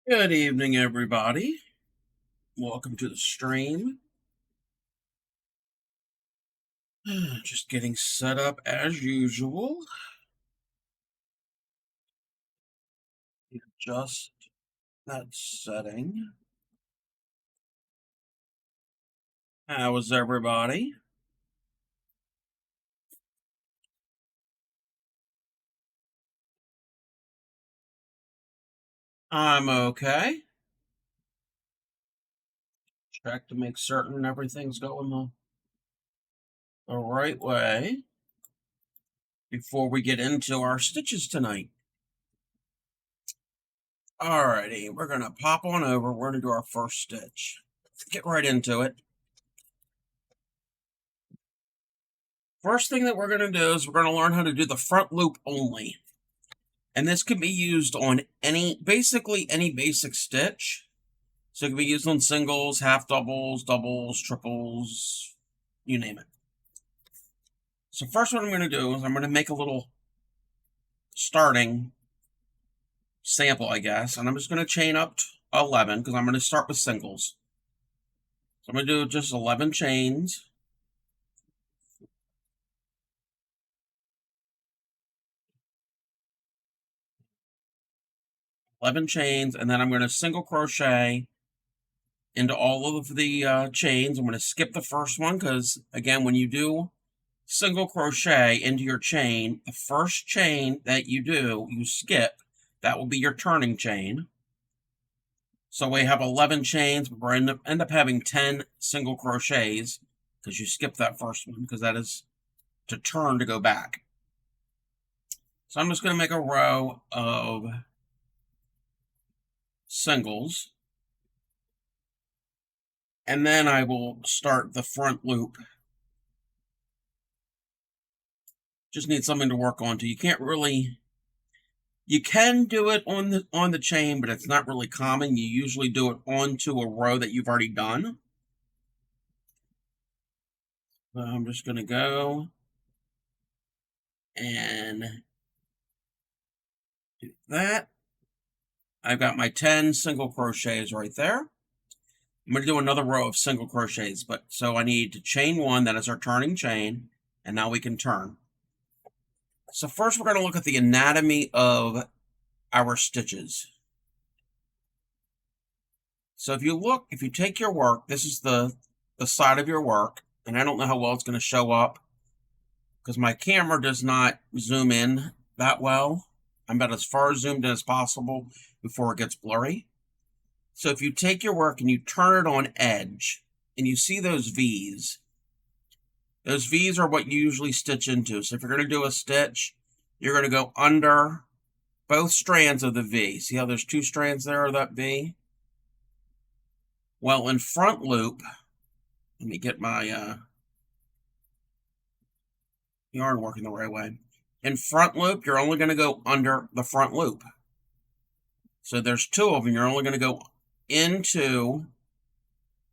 Good evening, everybody. Welcome to the stream. Just getting set up as usual. Adjust that setting. How is everybody? I'm okay. Check to make certain everything's going the right way before we get into our stitches tonight. Alrighty, we're gonna pop on over. We're gonna do our first stitch. Get right into it. First thing that we're gonna do is we're gonna learn how to do the front loop only. And this can be used on basically any basic stitch. So it can be used on singles, half doubles, doubles, triples, you name it. So first what I'm going to do is I'm going to make a little starting sample, I guess. And I'm just going to chain up 11 because I'm going to start with singles. So I'm going to do just 11 chains. And then I'm going to single crochet into all of the chains. I'm going to skip the first one because, again, when you do single crochet into your chain, the first chain that you do, you skip. That will be your turning chain. So we have 11 chains, but we're end up having 10 single crochets because you skip that first one because that is to turn to go back. So I'm just going to make a row of singles. And then I will start the front loop. Just need something to work on to. You can do it on the chain, but it's not really common. You usually do it onto a row that you've already done. So I'm just going to go and do that. I've got my 10 single crochets right there. I'm going to do another row of single crochets, so I need to chain one. That is our turning chain, and now we can turn. So first we're going to look at the anatomy of our stitches. So if you take your work, this is the side of your work, and I don't know how well it's going to show up because my camera does not zoom in that well. I'm about as far zoomed in as possible before it gets blurry. So if you take your work and you turn it on edge, and you see those V's are what you usually stitch into. So if you're going to do a stitch, you're going to go under both strands of the V. See how there's two strands there of that V? Well, in front loop, let me get my yarn working the right way. In front loop, you're only going to go under the front loop. So there's two of them. You're only going to go into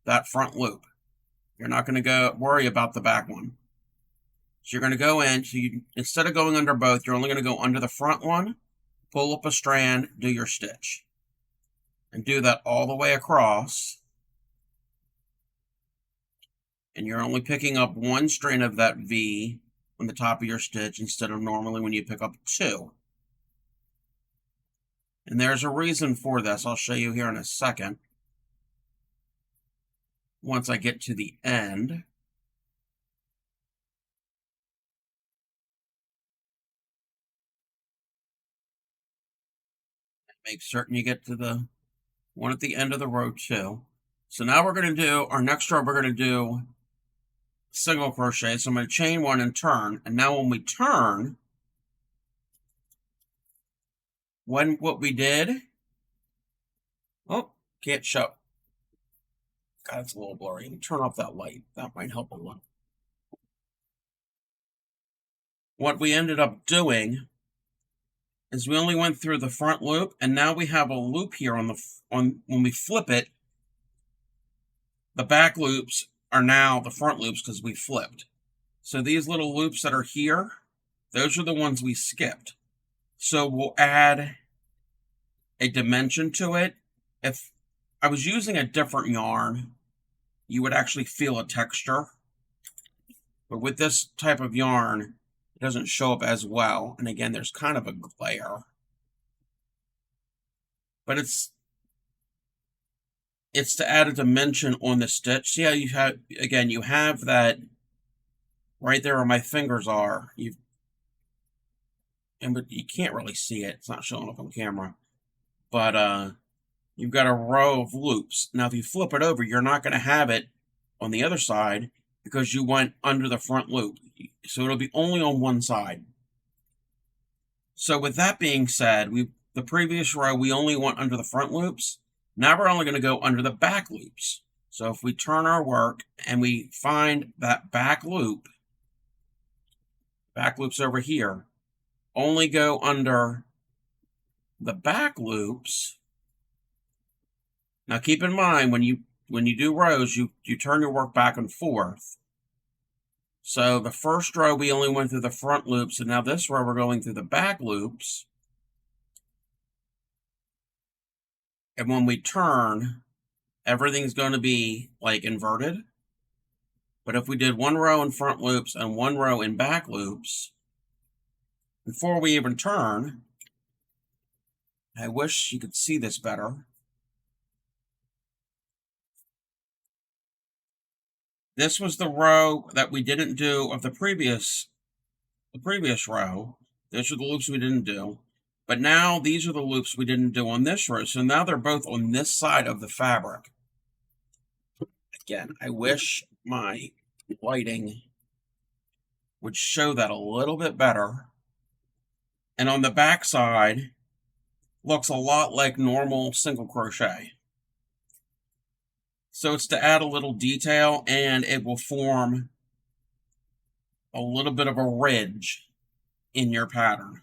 that front loop. You're not going to worry about the back one. So you're going to go in. So instead of going under both, you're only going to go under the front one, pull up a strand, do your stitch. And do that all the way across. And you're only picking up one strand of that V on the top of your stitch instead of normally when you pick up two. And there's a reason for this. I'll show you here in a second. Once I get to the end. Make certain you get to the one at the end of the row too. So now we're going to do our next row. We're going to do single crochet. So I'm going to chain one and turn. And now when we turn, what we did, oh, can't show. God, it's a little blurry. Let me turn off that light. That might help a lot. What we ended up doing is we only went through the front loop, and now we have a loop here on when we flip it. The back loops are now the front loops because we flipped. So these little loops that are here, those are the ones we skipped. So we'll add a dimension to it If I was using a different yarn, you would actually feel a texture. But with this type of yarn, it doesn't show up as well. And again, there's kind of a glare. But it's to add a dimension on the stitch. See how you have, again, you have that right there where my fingers are. But you can't really see it. It's not showing up on camera. But you've got a row of loops. Now, if you flip it over, you're not going to have it on the other side because you went under the front loop. So it'll be only on one side. So with that being said, the previous row, we only went under the front loops. Now we're only going to go under the back loops. So if we turn our work and we find that back loop's over here, only go under the back loops. Now keep in mind, when you do rows, you turn your work back and forth. So the first row, we only went through the front loops, and now this row, we're going through the back loops. And when we turn, everything's going to be like inverted. But if we did one row in front loops and one row in back loops, before we even turn, I wish you could see this better. This was the row that we didn't do of the previous row. Those are the loops we didn't do. But now these are the loops we didn't do on this row. So now they're both on this side of the fabric. Again, I wish my lighting would show that a little bit better. And on the back side, looks a lot like normal single crochet. So it's to add a little detail, and it will form a little bit of a ridge in your pattern.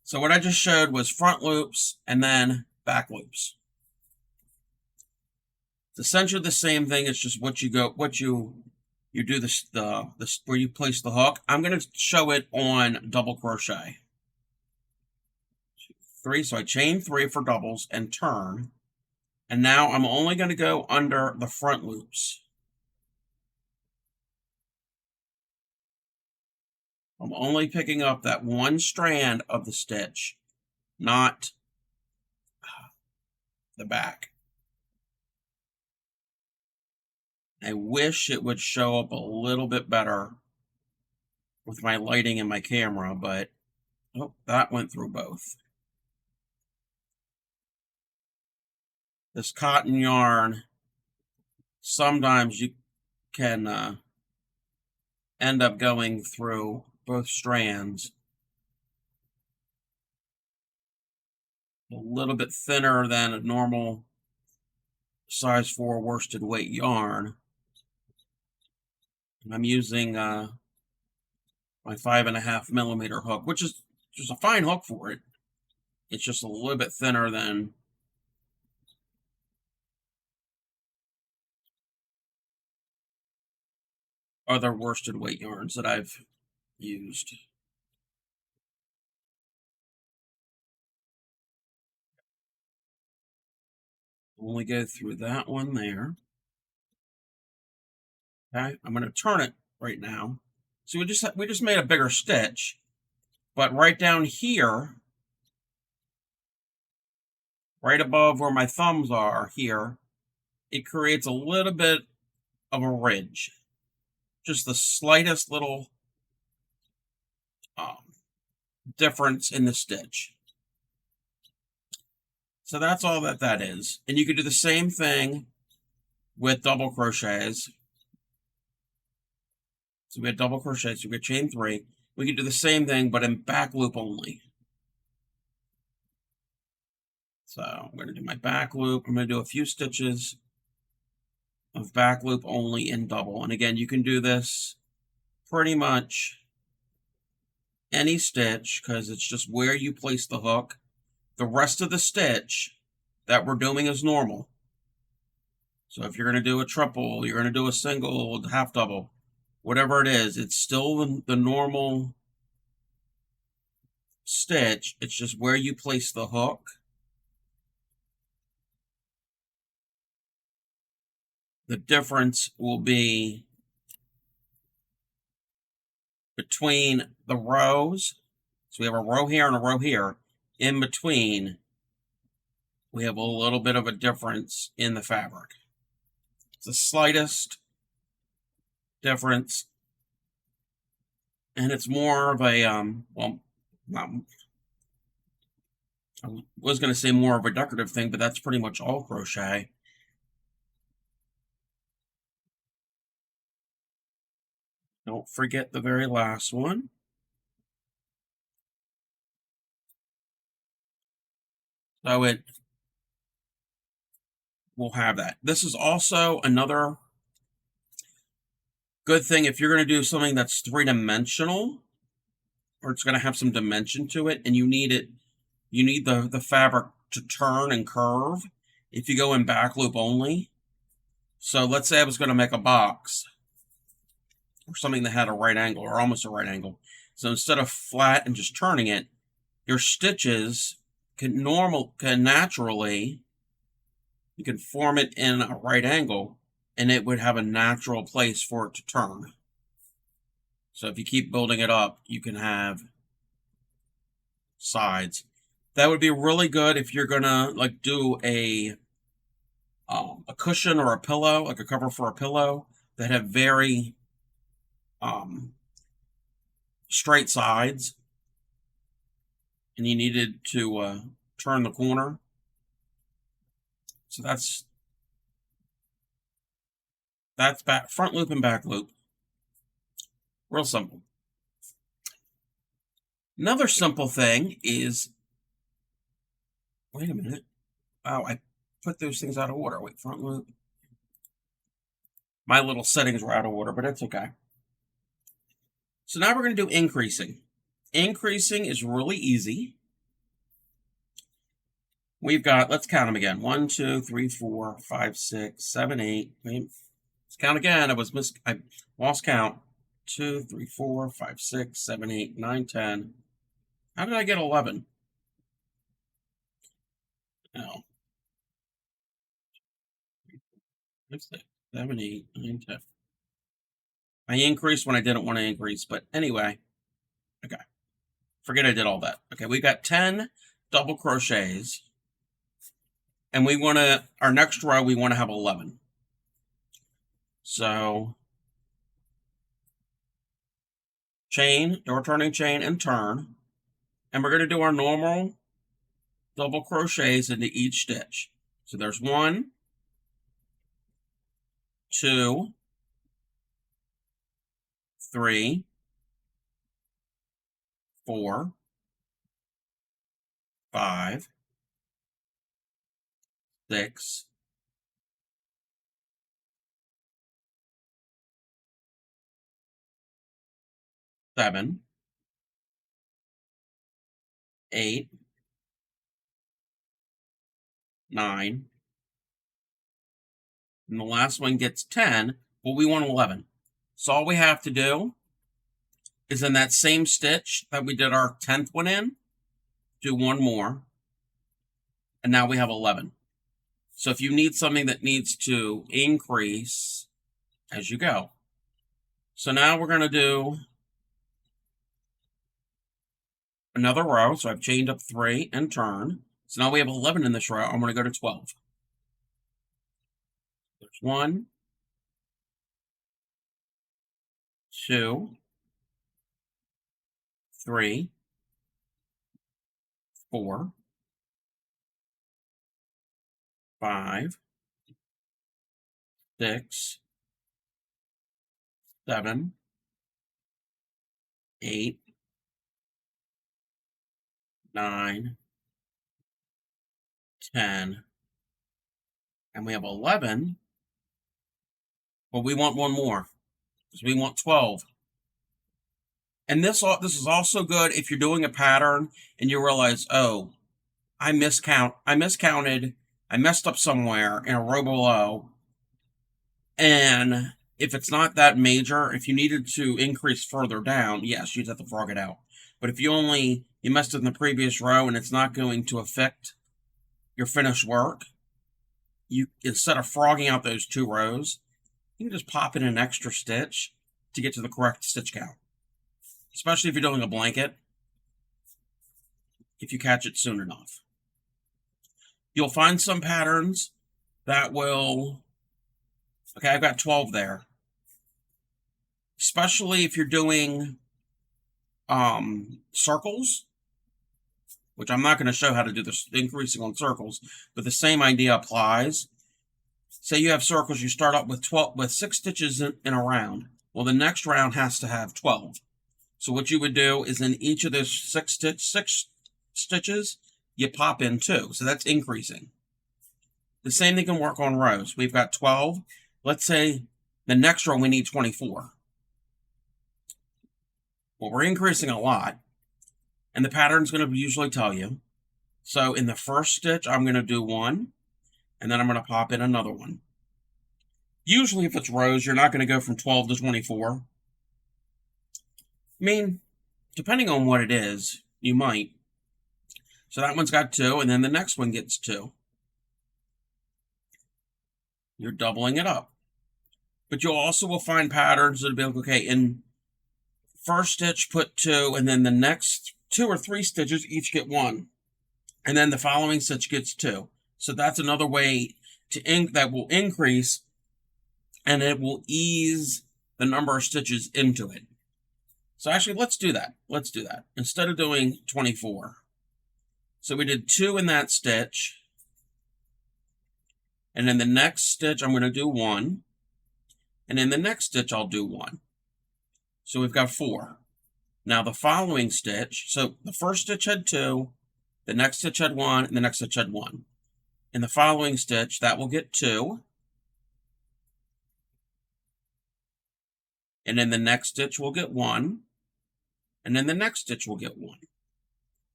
So what I just showed was front loops and then back loops. It's essentially the same thing. It's just what you do this where you place the hook. I'm going to show it on double crochet. 3, so I chain 3 for doubles and turn. And now I'm only going to go under the front loops. I'm only picking up that one strand of the stitch, not the back. I wish it would show up a little bit better with my lighting and my camera, but oh, that went through both. This cotton yarn, sometimes you can end up going through both strands. A little bit thinner than a normal size 4 worsted weight yarn. And I'm using my 5.5 millimeter hook, which is just a fine hook for it. It's just a little bit thinner than other worsted weight yarns that I've used. Only go through that one there. Okay, I'm going to turn it right now. So we just made a bigger stitch, but right down here, right above where my thumbs are here, it creates a little bit of a ridge. Just the slightest little difference in the stitch. So that's all that is. And you could do the same thing with double crochets. So we had double crochets, so we had chain 3. We could do the same thing, but in back loop only. So I'm going to do my back loop. I'm going to do a few stitches of back loop only in double. And again, you can do this pretty much any stitch because it's just where you place the hook. The rest of the stitch that we're doing is normal. So if you're going to do a triple, you're going to do a single, half double, whatever it is, it's still the normal stitch. It's just where you place the hook the difference will be between the rows. So we have a row here and a row here. In between, we have a little bit of a difference in the fabric. It's the slightest difference. And it's more of a, well, I was going to say more of a decorative thing, but that's pretty much all crochet. Don't forget the very last one. So it will have that. This is also another good thing if you're going to do something that's three-dimensional, or it's going to have some dimension to it, and you need the fabric to turn and curve if you go in back loop only. So let's say I was going to make a box or something that had a right angle or almost a right angle. So instead of flat and just turning it, your stitches can naturally, you can form it in a right angle and it would have a natural place for it to turn. So if you keep building it up, you can have sides. That would be really good if you're gonna like do a cushion or a pillow, like a cover for a pillow that have very straight sides, and you needed to turn the corner. So that's back front loop and back loop. Real simple. Another simple thing is, wait a minute. Oh, I put those things out of order. Wait, front loop. My little settings were out of order, but it's okay. So now we're going to do increasing. Increasing is really easy. We've got, let's count them again. 1, 2, 3, 4, 5, 6, 7, 8. Wait, let's count again. I lost count. 2, 3, 4, 5, 6, 7, 8, 9, 10. How did I get 11? Oh. 5, 6, 7, 8, 9, 10. I increased when I didn't want to increase, but anyway. Okay. Forget I did all that. Okay, we got 10 double crochets. And we want to, our next row, we want to have 11. So, chain, door turning chain, and turn. And we're going to do our normal double crochets into each stitch. So there's 1, 2, 3, 4, 5, 6, 7, 8, 9, and the last one gets 10, but we want 11. So all we have to do is in that same stitch that we did our 10th one in, do one more, and now we have 11. So if you need something that needs to increase as you go. So now we're going to do another row. So I've chained up 3 and turn. So now we have 11 in this row. I'm going to go to 12. There's 1, 2, 3, 4, 5, 6, 7, 8, 9, 10, and we have 11, but we want one more, because we want 12. And this is also good if you're doing a pattern and you realize, oh, I miscounted, I messed up somewhere in a row below, and if it's not that major, if you needed to increase further down, yes, you'd have to frog it out. But if you messed it in the previous row and it's not going to affect your finished work, you, instead of frogging out those 2 rows, you can just pop in an extra stitch to get to the correct stitch count. Especially if you're doing a blanket, if you catch it soon enough. You'll find some patterns that will, okay, I've got 12 there. Especially if you're doing circles, which I'm not going to show how to do this increasing on circles, but the same idea applies. Say you have circles, you start up with 6 stitches in a round. Well, the next round has to have 12. So what you would do is in each of those 6 stitches, you pop in 2. So that's increasing. The same thing can work on rows. We've got 12. Let's say the next row we need 24. Well, we're increasing a lot, and the pattern's going to usually tell you. So in the first stitch, I'm going to do 1, and then I'm going to pop in another one. Usually if it's rows, you're not going to go from 12 to 24. I mean, depending on what it is, you might. So that one's got 2, and then the next one gets 2. You're doubling it up. But you also will find patterns that'll be like, okay, in first stitch, put 2, and then the next 2 or 3 stitches each get 1. And then the following stitch gets 2. So that's another way that will increase, and it will ease the number of stitches into it. So actually, let's do that. Let's do that. Instead of doing 24. So we did 2 in that stitch. And in the next stitch, I'm going to do 1. And in the next stitch, I'll do 1. So we've got 4. Now the following stitch, so the first stitch had 2, the next stitch had 1, and the next stitch had 1. In the following stitch, that will get 2. And in the next stitch, we'll get 1. And then the next stitch will get 1.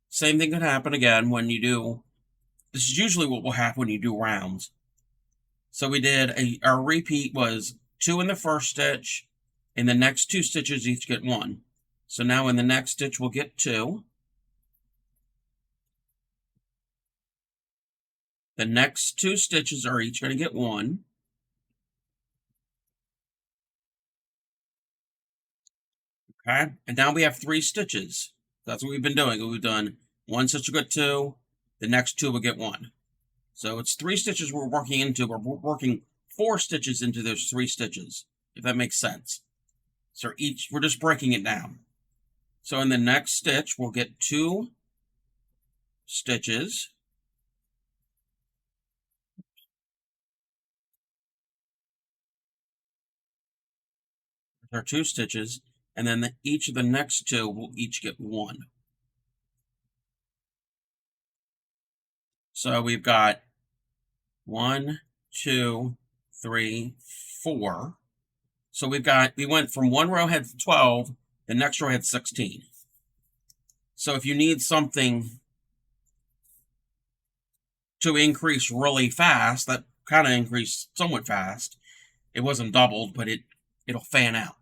Same thing could happen again when you do, this is usually what will happen when you do rounds. So we did, our repeat was 2 in the first stitch, and the next 2 stitches each get 1. So now in the next stitch, we'll get 2. The next 2 stitches are each going to get 1. Okay, and now we have 3 stitches. That's what we've been doing. We've done 1 stitch will get 2, the next 2 will get 1. So it's 3 stitches we're working into. We're working 4 stitches into those 3 stitches, if that makes sense. So we're just breaking it down. So in the next stitch, we'll get 2 stitches. There are 2 stitches, and then each of the next 2 will each get 1. So we've got 1, 2, 3, 4. So we went from one row had 12, the next row had 16. So if you need something to increase really fast, that kind of increased somewhat fast. It wasn't doubled, but it'll fan out.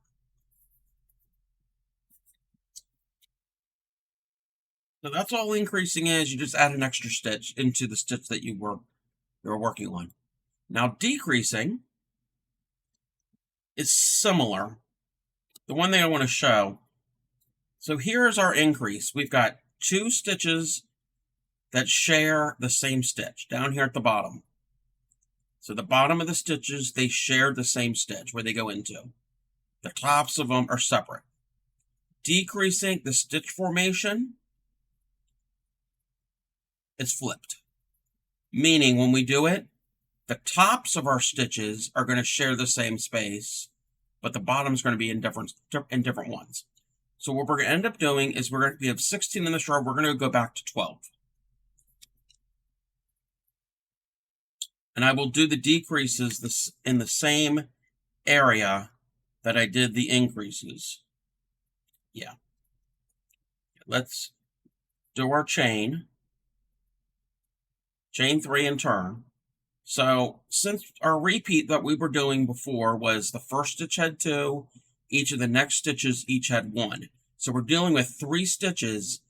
So that's all increasing is. You just add an extra stitch into the stitch that you were working on. Now decreasing is similar. The one thing I want to show. So here's our increase. We've got 2 stitches that share the same stitch down here at the bottom. So the bottom of the stitches, they share the same stitch where they go into. The tops of them are separate. Decreasing the stitch formation, it's flipped. Meaning when we do it, the tops of our stitches are going to share the same space, but the bottom is going to be in different ones. So what we're going to end up doing is we have 16 in this row, we're going to go back to 12. And I will do the decreases in the same area that I did the increases. Yeah. Let's do our chain 3 and turn. So since our repeat that we were doing before was the first stitch had 2, each of the next stitches each had 1. So we're dealing with 3 stitches.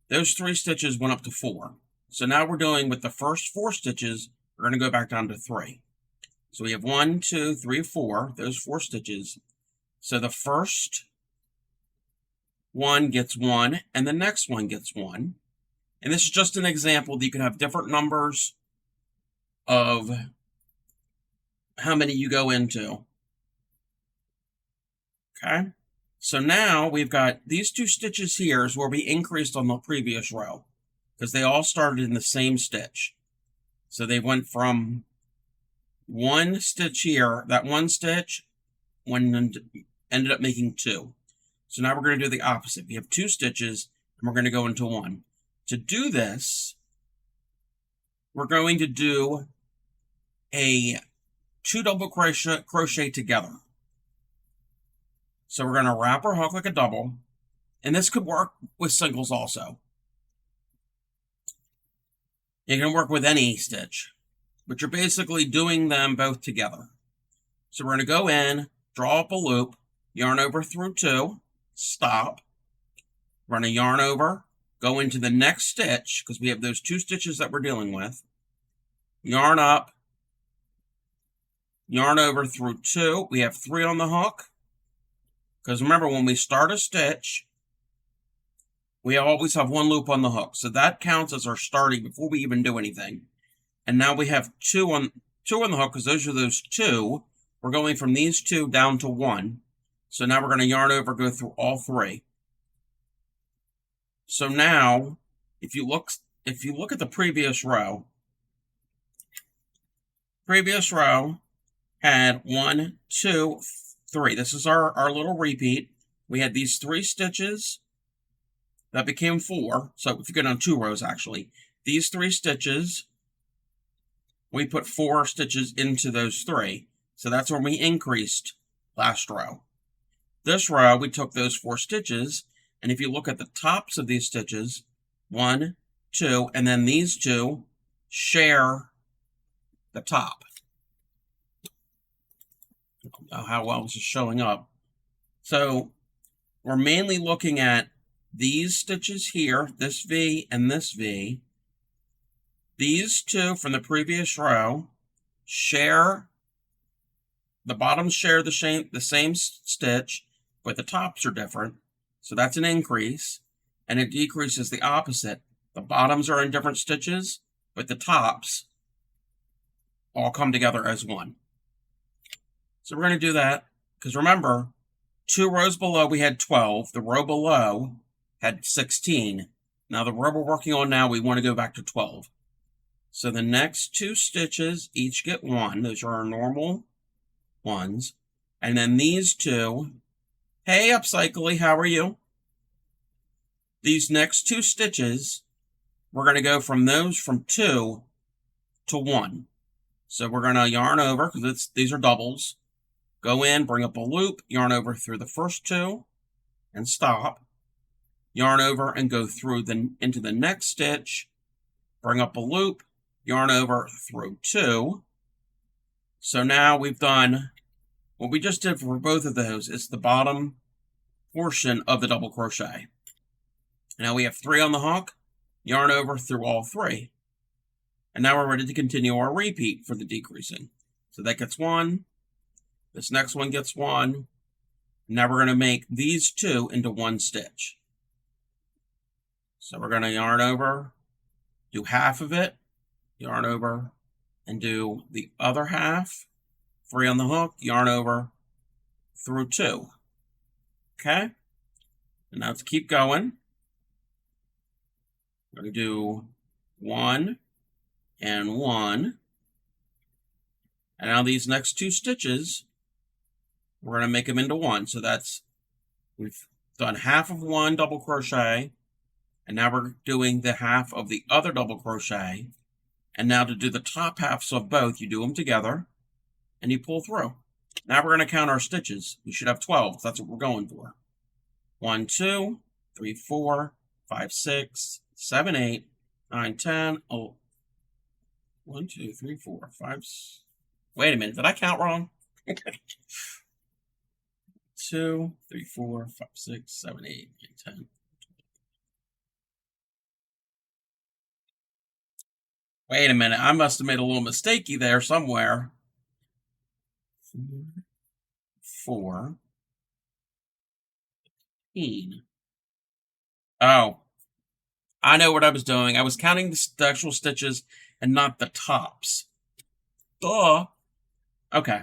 Those 3 stitches went up to 4. So now we're doing with the first 4 stitches, we're going to go back down to 3. So we have 1, 2, 3, 4, those 4 stitches. So the first one gets 1, and the next one gets 1. And this is just an example that you can have different numbers of how many you go into. Okay, so now we've got these 2 stitches here is where we increased on the previous row, because they all started in the same stitch. So they went from 1 stitch here, that 1 stitch, ended up making 2. So now we're going to do the opposite. We have 2 stitches, and we're going to go into 1. To do this, we're going to do a 2 double crochet together. So we're going to wrap our hook like a double, and this could work with singles also. You can work with any stitch, but you're basically doing them both together. So we're going to go in, draw up a loop, yarn over through 2, stop, run a yarn over, go into the next stitch, because we have those 2 stitches that we're dealing with, yarn up, yarn over through 2, we have 3 on the hook, because remember when we start a stitch, we always have 1 loop on the hook, so that counts as our starting before we even do anything. And now we have 2 on the hook, because those are those 2. We're going from these 2 down to 1. So now we're going to yarn over, go through all 3. So now, if you look at the previous row had 1, 2, 3. This is our little repeat. We had these 3 stitches that became 4. So if you go down 2 rows, actually, these 3 stitches, we put 4 stitches into those 3. So that's when we increased last row. This row, we took those 4 stitches, and if you look at the tops of these stitches, 1, 2, and then these 2 share the top. I don't know how well this is showing up. So we're mainly looking at these stitches here, this V and this V. These 2 from the previous row share, the bottoms share the same stitch, but the tops are different. So that's an increase, and it decreases the opposite. The bottoms are in different stitches, but the tops all come together as 1. So we're going to do that, because remember, 2 rows below we had 12. The row below had 16. Now the row we're working on now, we want to go back to 12. So the next 2 stitches each get 1. Those are our normal ones. And then these 2, hey, Upcycly, how are you? These next 2 stitches, we're going to go from 2 to 1. So we're going to yarn over, because these are doubles. Go in, bring up a loop, yarn over through the first 2, and stop. Yarn over and go through into the next stitch, bring up a loop, yarn over through 2. So now we've done what we just did for both of those. It's the bottom portion of the double crochet. Now we have 3 on the hook, yarn over through all 3. And now we're ready to continue our repeat for the decreasing. So that gets 1, this next one gets 1. Now we're going to make these 2 into 1 stitch. So we're going to yarn over, do half of it, yarn over, and do the other half, 3 on the hook, yarn over through 2. Okay? And now let's keep going. We're going to do 1 and 1. And now these next 2 stitches, we're going to make them into 1. So we've done half of 1 double crochet, and now we're doing the half of the other double crochet. And now to do the top halves of both, you do them together, and you pull through. Now we're going to count our stitches. We should have 12. That's what we're going for. 1, 2, 3, 4, 5, 6, 7, 8, 9, 10. Oh, 1, 2, 3, 4, 5. Wait a minute. Did I count wrong? 2, 3, 4, 5, 6, 7, 8, 9, 10. Wait a minute, I must have made a little mistakey there somewhere. 4, 14. Oh, I know what I was doing. I was counting the actual stitches and not the tops. Duh. Okay.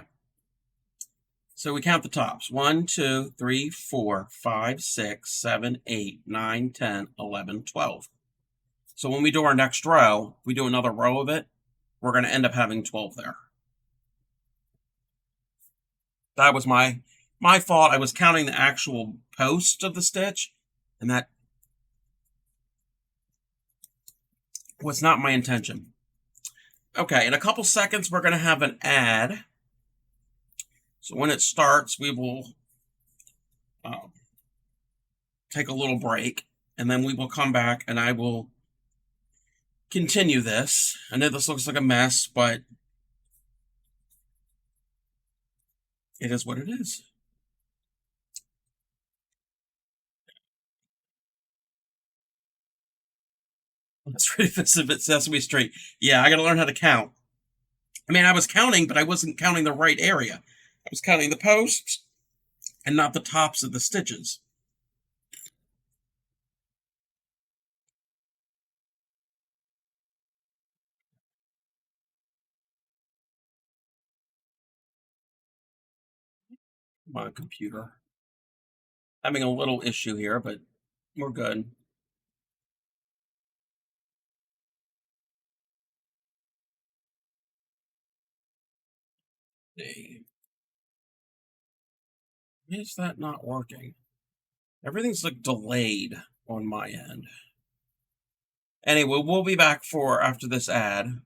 So we count the tops. 1, 2, 3, 4, 5, 6, 7, 8, 9, 10, 11, 12. So when we do our next row, we do another row of it, we're going to end up having 12 there. That was my fault. I was counting the actual post of the stitch, and that was not my intention. Okay, in a couple seconds, we're going to have an ad. So when it starts, we will take a little break, and then we will come back and I will continue this. I know this looks like a mess, but it is what it is. Let's read this a bit Sesame Street. Yeah, I got to learn how to count. I mean, I was counting, but I wasn't counting the right area. I was counting the posts and not the tops of the stitches. My computer. Having a little issue here, but we're good. Why is that not working? Everything's like delayed on my end. Anyway, we'll be back for after this ad.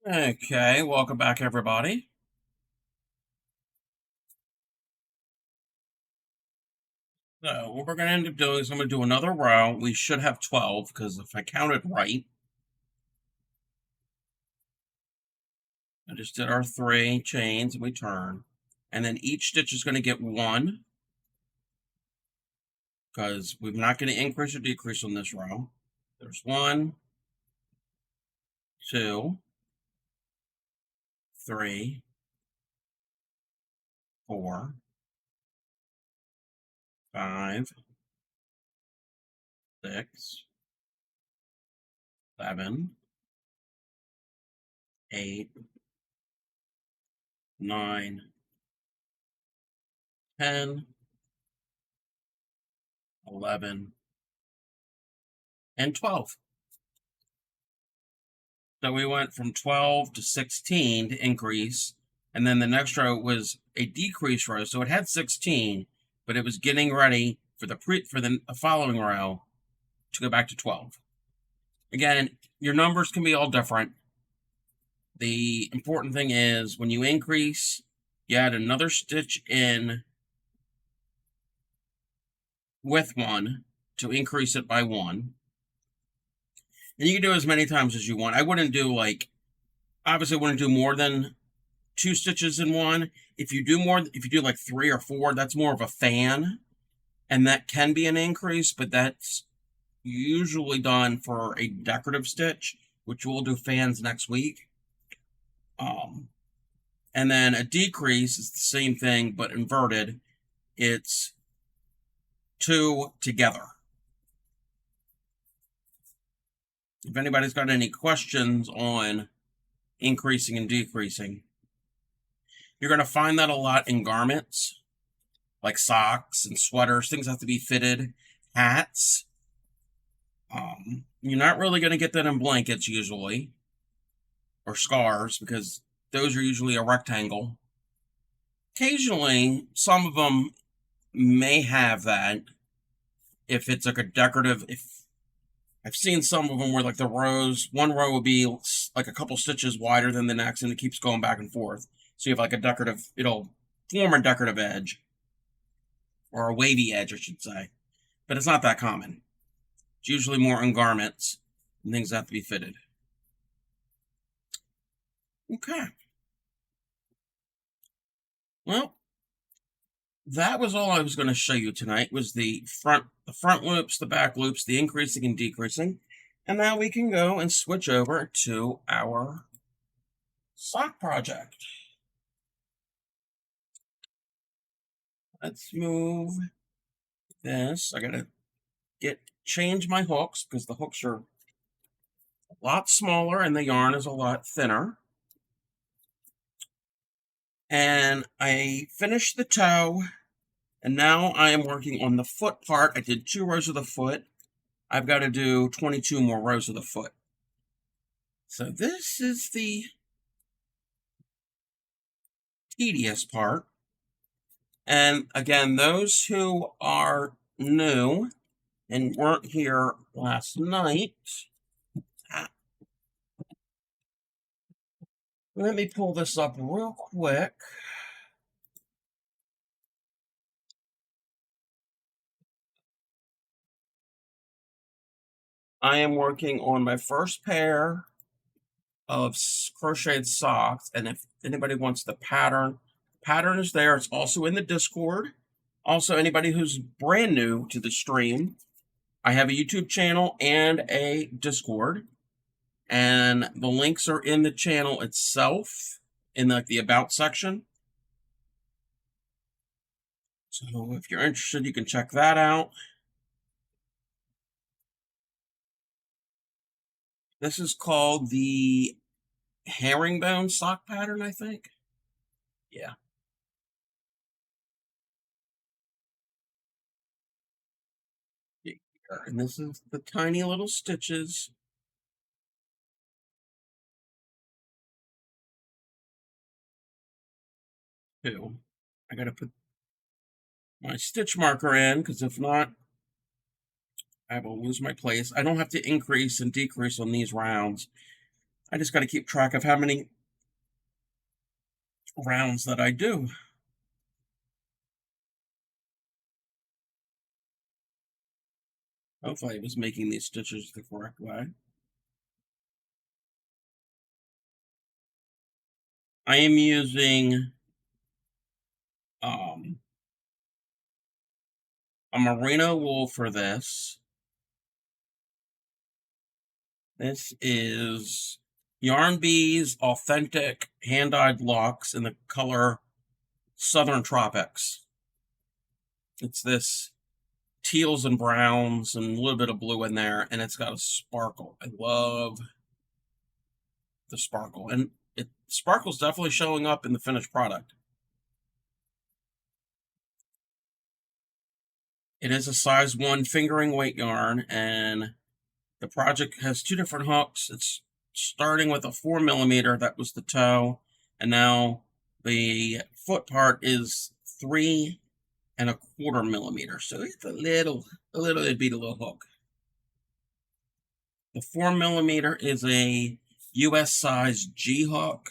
Okay, welcome back, everybody. So what we're going to end up doing is I'm going to do another row. We should have 12 because if I counted right, I just did our 3 chains and we turn. And then each stitch is going to get 1 because we're not going to increase or decrease on this row. There's 1, 2, 3, 4, 5, 6, 7, 8, 9, 10, 11, and 12. So we went from 12 to 16 to increase, and then the next row was a decrease row. So it had 16, but it was getting ready for the following row to go back to 12. Again, your numbers can be all different. The important thing is when you increase, you add another stitch in with one to increase it by 1. And you can do as many times as you want. I wouldn't do obviously I wouldn't do more than 2 stitches in one. If you do like 3 or 4, that's more of a fan, and that can be an increase, but that's usually done for a decorative stitch, which we'll do fans next week. And then a decrease is the same thing, but inverted. It's 2 together. If anybody's got any questions on increasing and decreasing, you're going to find that a lot in garments, like socks and sweaters. Things have to be fitted. Hats. You're not really going to get that in blankets usually, or scarves, because those are usually a rectangle. Occasionally, some of them may have that if it's like a decorative. If I've seen some of them where like one row will be like a couple stitches wider than the next, and it keeps going back and forth. So you have like a decorative, it'll form a decorative edge, or a wavy edge, I should say. But it's not that common. It's usually more in garments, and things have to be fitted. Okay. Well, that was all I was going to show you tonight, was the front loops, the back loops, the increasing and decreasing. And now we can go and switch over to our sock project. Let's move this. I gotta change my hooks because the hooks are a lot smaller and the yarn is a lot thinner. And I finished the toe, and now I am working on the foot part. I did 2 rows of the foot. I've got to do 22 more rows of the foot. So this is the tedious part. And again, those who are new and weren't here last night, let me pull this up real quick. I am working on my first pair of crocheted socks, and if anybody wants the pattern is there. It's also in the Discord. Also, anybody who's brand new to the stream, I have a YouTube channel and a Discord, and the links are in the channel itself in the About section. So if you're interested, you can check that out. This is called the herringbone sock pattern, I think. Yeah. And this is the tiny little stitches. Too. I gotta put my stitch marker in, because if not, I will lose my place. I don't have to increase and decrease on these rounds. I just got to keep track of how many rounds that I do. Hopefully I was making these stitches the correct way. I am using a merino wool for this. This is Yarn Bees Authentic Hand-Dyed Locks in the color Southern Tropics. It's this teals and browns and a little bit of blue in there, and it's got a sparkle. I love the sparkle, and sparkle's definitely showing up in the finished product. It is a size 1 fingering weight yarn, and the project has 2 different hooks. It's starting with a 4mm, that was the toe, and now the foot part is 3¼ millimeter. So it's a little it'd be a little hook. The 4mm is a US size G hook,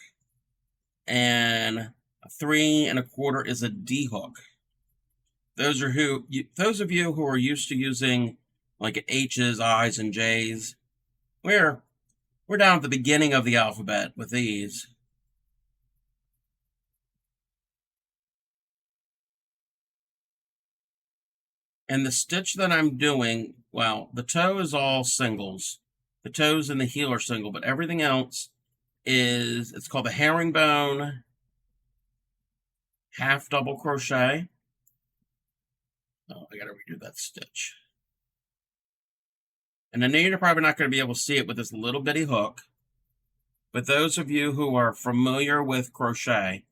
and a 3¼ is a D hook. Those of you who are used to using like H's, I's, and J's, we're down at the beginning of the alphabet with these. And the stitch that I'm doing, well, the toe is all singles. The toes and the heel are single, but everything else it's called a herringbone half double crochet. Oh, I gotta redo that stitch. And I know you're probably not going to be able to see it with this little bitty hook, but those of you who are familiar with crochet,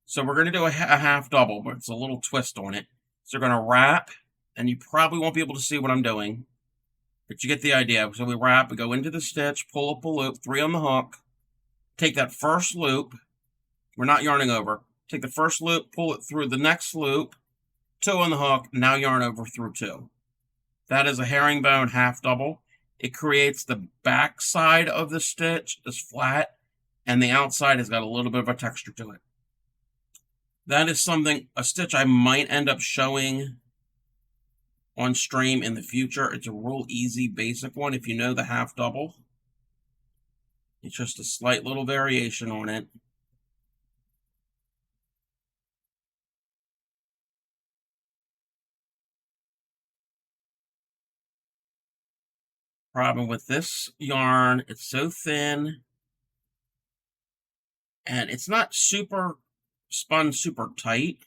so we're going to do a half double, but it's a little twist on it. So we're going to wrap, and you probably won't be able to see what I'm doing, but you get the idea. So we wrap, we go into the stitch, pull up a loop, 3 on the hook, take that first loop, we're not yarning over, take the first loop, pull it through the next loop, 2 on the hook, now yarn over through 2. That is a herringbone half double. It creates the back side of the stitch is flat, and the outside has got a little bit of a texture to it. That is a stitch I might end up showing on stream in the future. It's a real easy, basic one if you know the half double. It's just a slight little variation on it. Problem with this yarn, it's so thin, and it's not super spun super tight.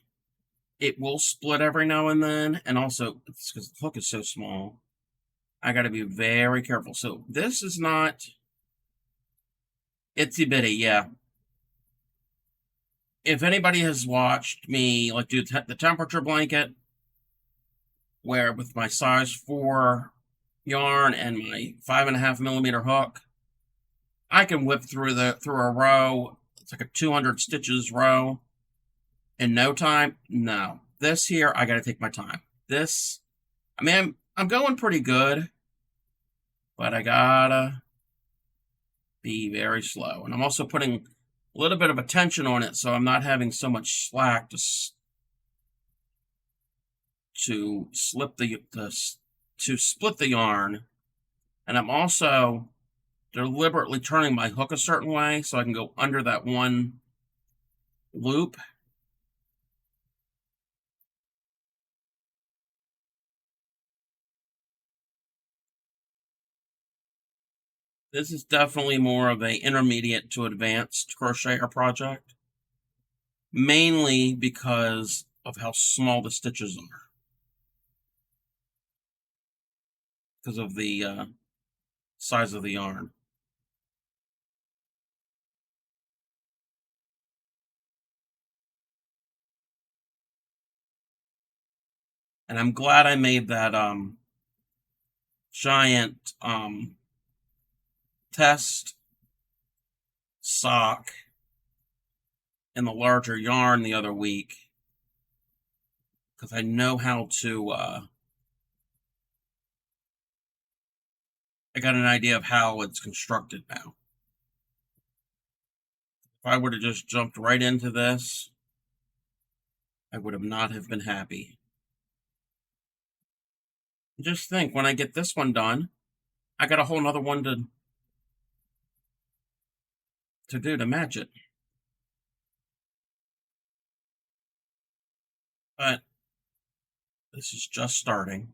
It will split every now and then, and also it's because the hook is so small. I got to be very careful. So this is not itsy bitty, yeah. If anybody has watched me like do the temperature blanket, where with my size 4 yarn and my 5.5mm hook, I can whip through a row. It's like a 200 stitches row in no time. No, this here I got to take my time. This, I mean, I'm going pretty good, but I gotta be very slow. And I'm also putting a little bit of attention on it, so I'm not having so much slack to split the yarn. And I'm also deliberately turning my hook a certain way so I can go under that one loop. This is definitely more of a intermediate to advanced crocheter project, mainly because of how small the stitches are, because of the size of the yarn. And I'm glad I made that giant test sock in the larger yarn the other week, because I know how to I got an idea of how it's constructed now. If I would have just jumped right into this, I would have not have been happy. Just think, when I get this one done, I got a whole nother one to do to match it. But this is just starting.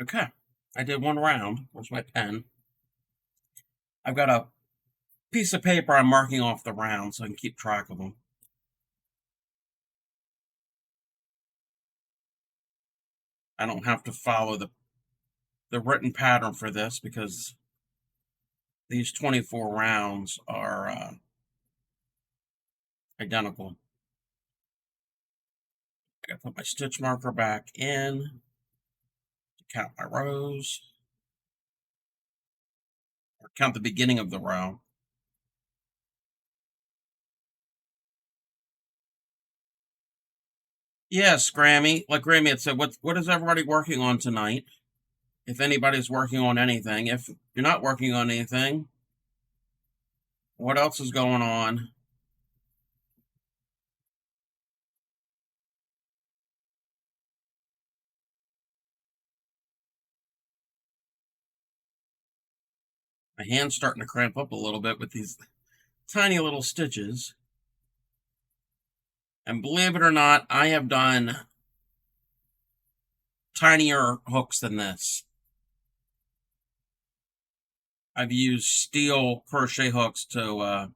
Okay, I did one round. Where's my pen? I've got a piece of paper I'm marking off the round so I can keep track of them. I don't have to follow the written pattern for this because these 24 rounds are identical. I gotta put my stitch marker back in to count my rows, or count the beginning of the row. Yes, Grammy. Like Grammy had said, what is everybody working on tonight? If anybody's working on anything. If you're not working on anything, what else is going on? My hand's starting to cramp up a little bit with these tiny little stitches. And believe it or not, I have done tinier hooks than this. I've used steel crochet hooks to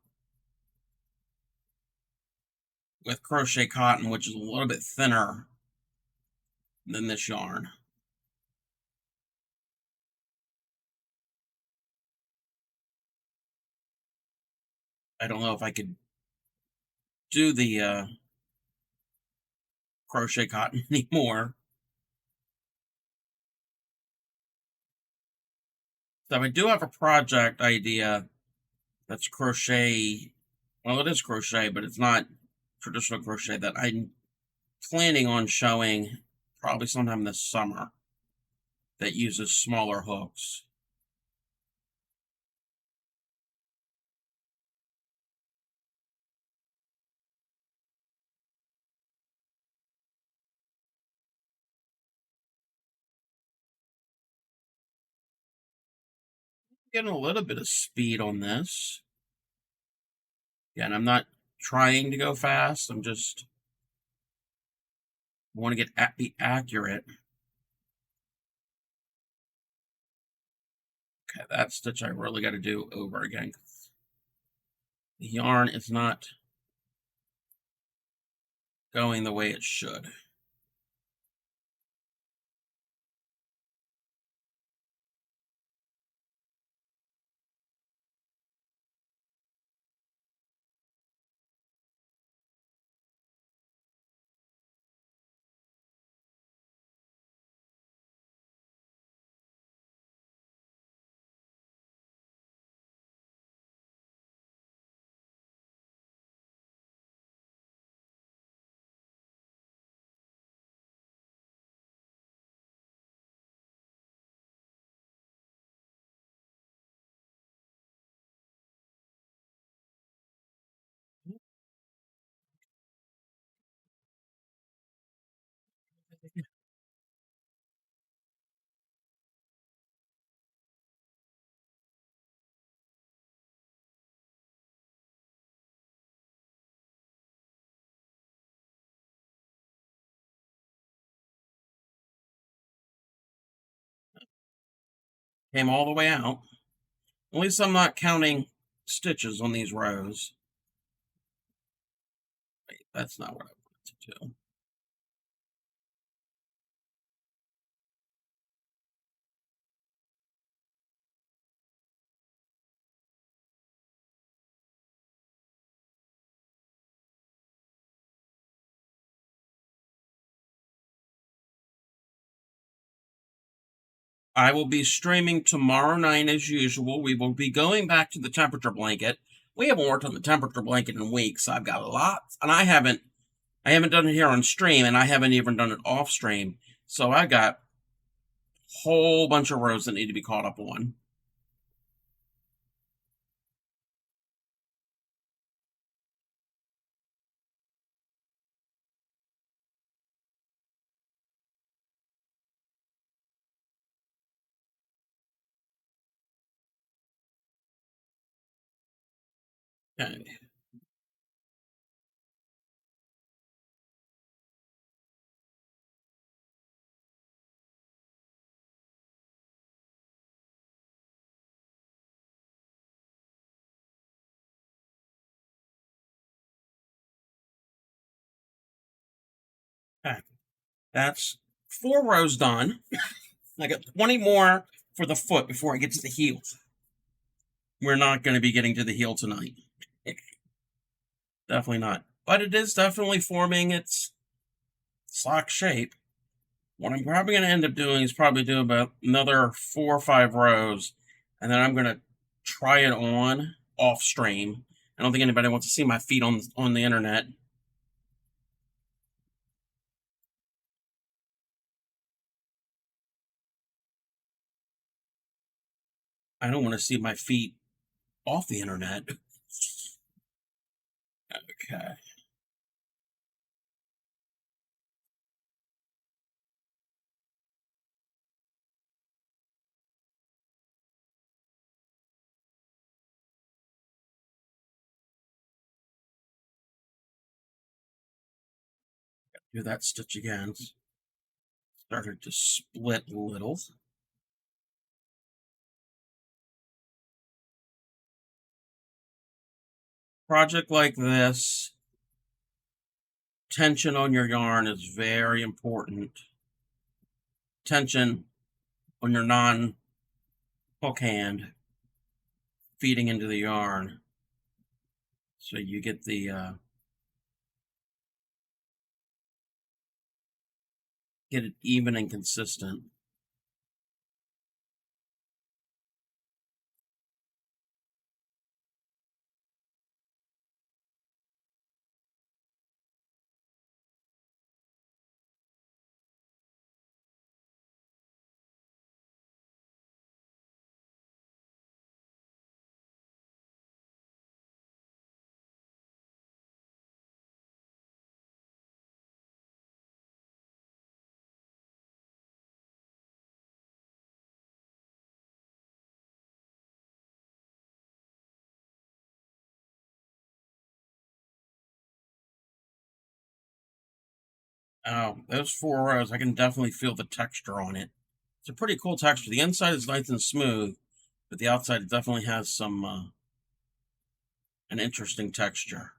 with crochet cotton, which is a little bit thinner than this yarn. I don't know if I could do the crochet cotton anymore. So I do have a project idea that's crochet. Well, it is crochet, but it's not traditional crochet that I'm planning on showing probably sometime this summer that uses smaller hooks. Getting a little bit of speed on this. Yeah, and I'm not trying to go fast. I'm just want to be accurate. Okay, that stitch I really got to do over again. The yarn is not going the way it should. Came all the way out. At least I'm not counting stitches on these rows. Wait, that's not what I wanted to do. I will be streaming tomorrow night as usual. We will be going back to the temperature blanket. We haven't worked on the temperature blanket in weeks. I've got lots, and I haven't done it here on stream, and I haven't even done it off stream. So I got a whole bunch of rows that need to be caught up on. Okay. That's 4 rows done. I got 20 more for the foot before I get to the heel. We're not going to be getting to the heel tonight. Definitely not. But it is definitely forming its sock shape. What I'm probably going to end up doing is probably do about another 4 or 5 rows, and then I'm going to try it on off stream. I don't think anybody wants to see my feet on the internet. I don't want to see my feet off the internet. Okay. Do that stitch again. Started to split a little. Project like this, tension on your yarn is very important. Tension on your non-hook hand feeding into the yarn, so you get the get it even and consistent. Those 4 rows, I can definitely feel the texture on it. It's a pretty cool texture. The inside is nice and smooth, but the outside definitely has some an interesting texture.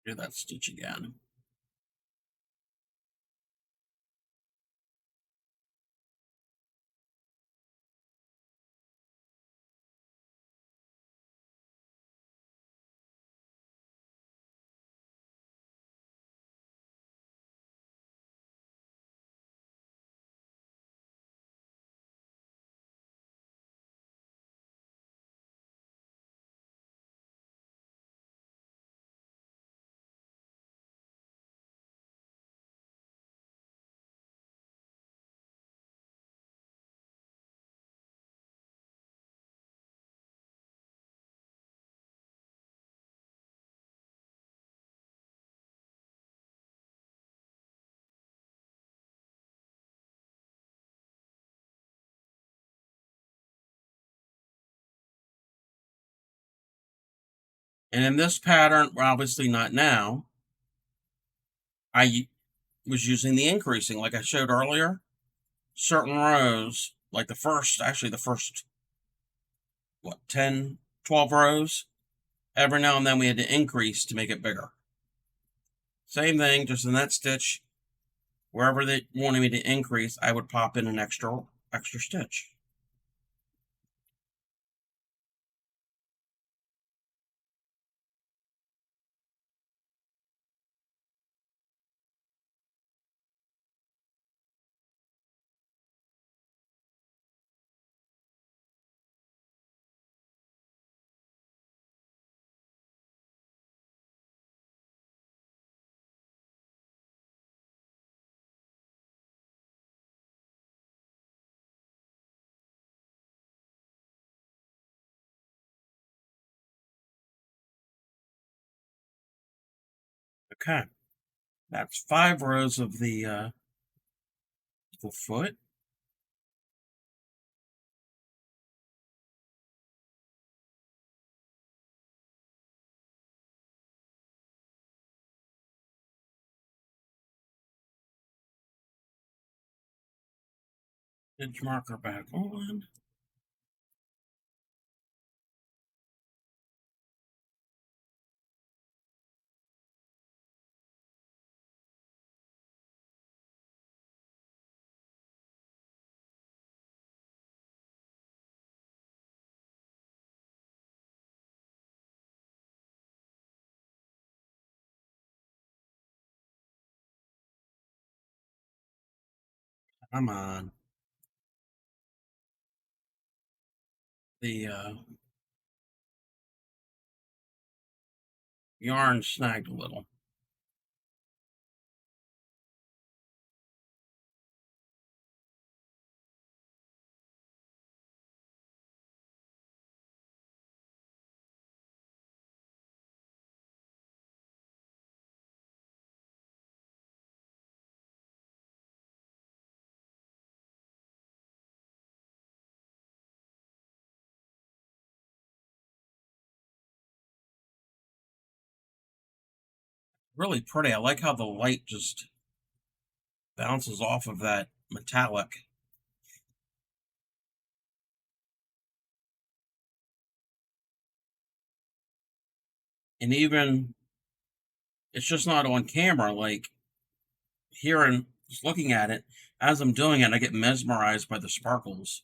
Do that stitch again. And in this pattern, well, obviously not now, I was using the increasing like I showed earlier. Certain rows, like the first, what, 10, 12 rows, every now and then we had to increase to make it bigger. Same thing, just in that stitch, wherever they wanted me to increase, I would pop in an extra stitch. Okay, that's 5 rows of the foot. Stitch marker back on. Come on. The yarn snagged a little. Really pretty. I like how the light just bounces off of that metallic. And even, it's just not on camera, like hearing, just looking at it, as I'm doing it, I get mesmerized by the sparkles.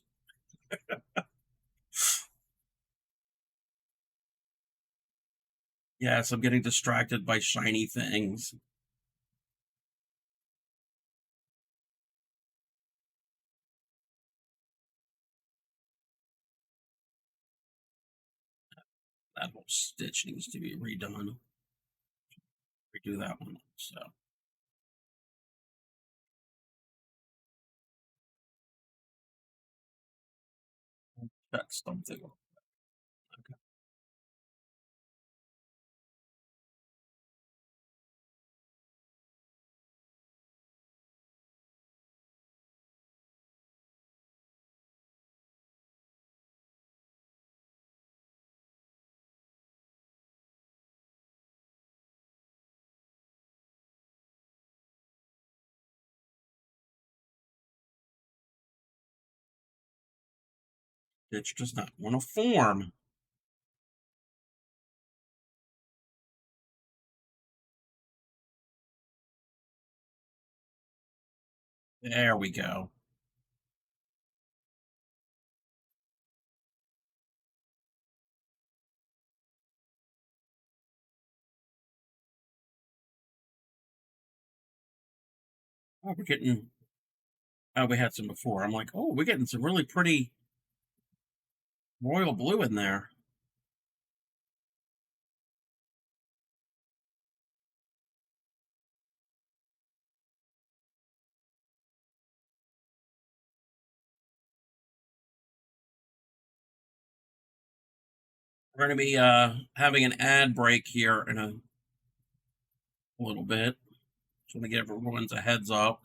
Yes, I'm getting distracted by shiny things. That whole stitch needs to be redone. Redo that one. So that's something. Okay. Stitch does not want to form. There we go. Oh, we're getting. Oh, we had some before. I'm like, oh, we're getting some really pretty royal blue in there. We're going to be having an ad break here in a little bit. Just want to give everyone's a heads up.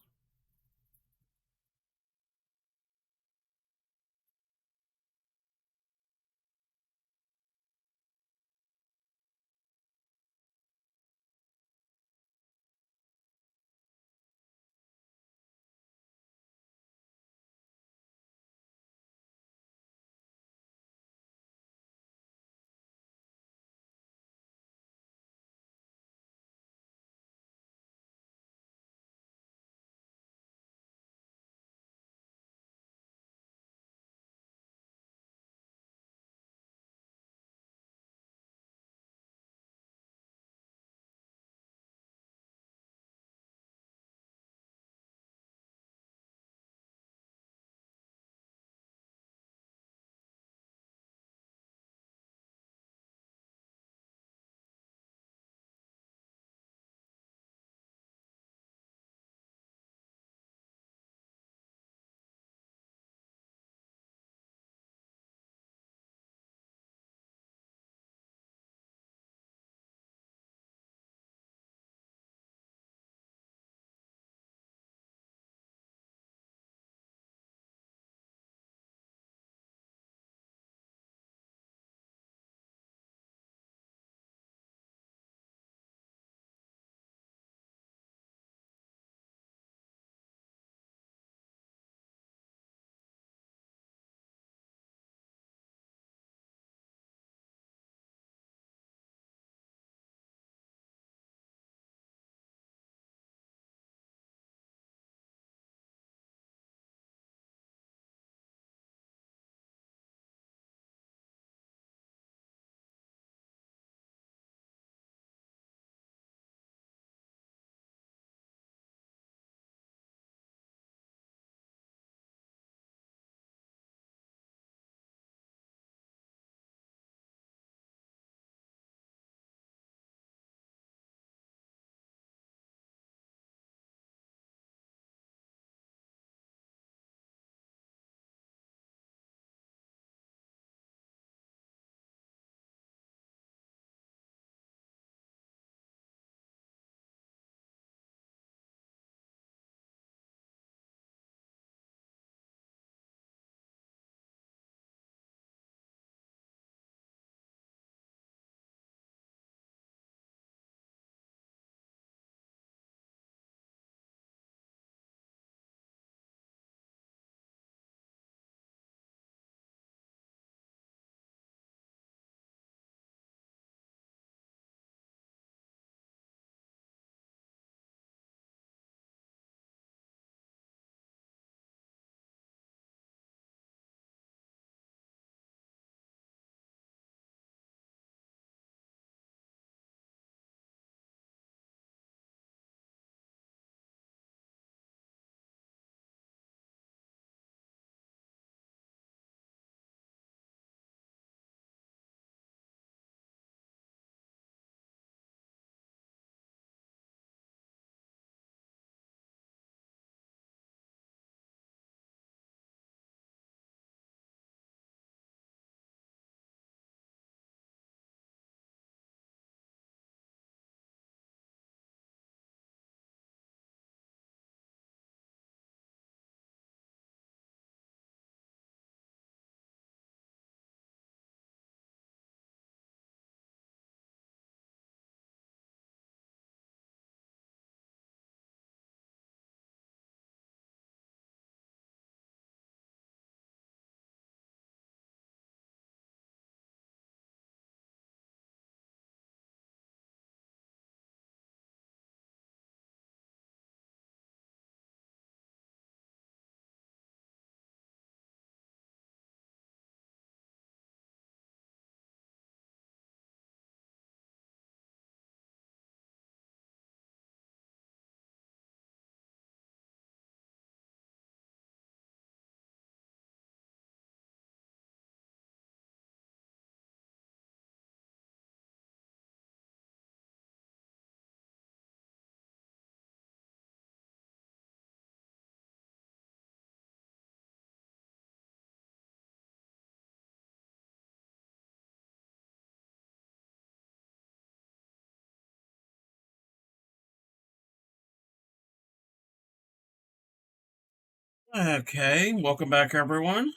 Okay, welcome back, everyone.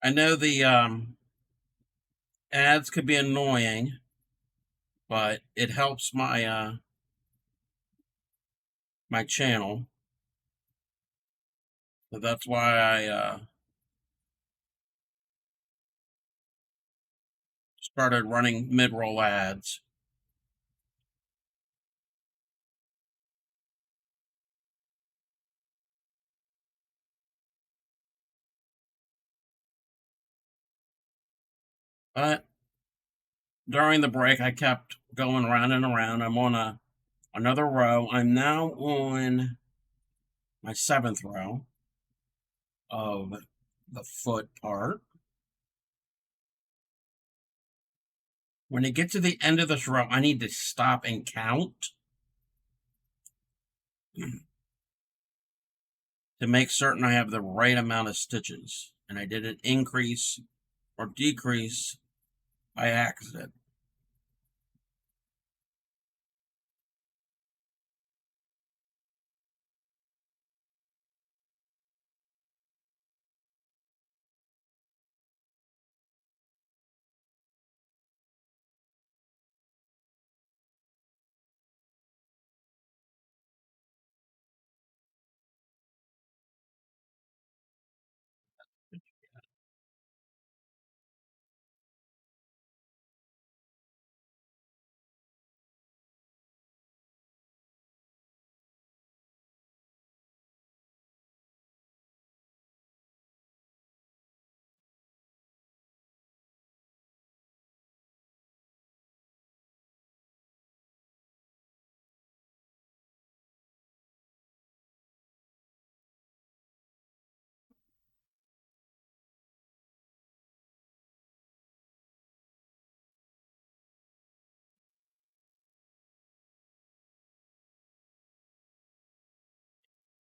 I know the ads could be annoying, but it helps my channel. So that's why I started running mid-roll ads. But during the break, I kept going round and around. I'm on another row. I'm now on my 7th row of the foot part. When I get to the end of this row, I need to stop and count to make certain I have the right amount of stitches. And I didn't increase or decrease by accident.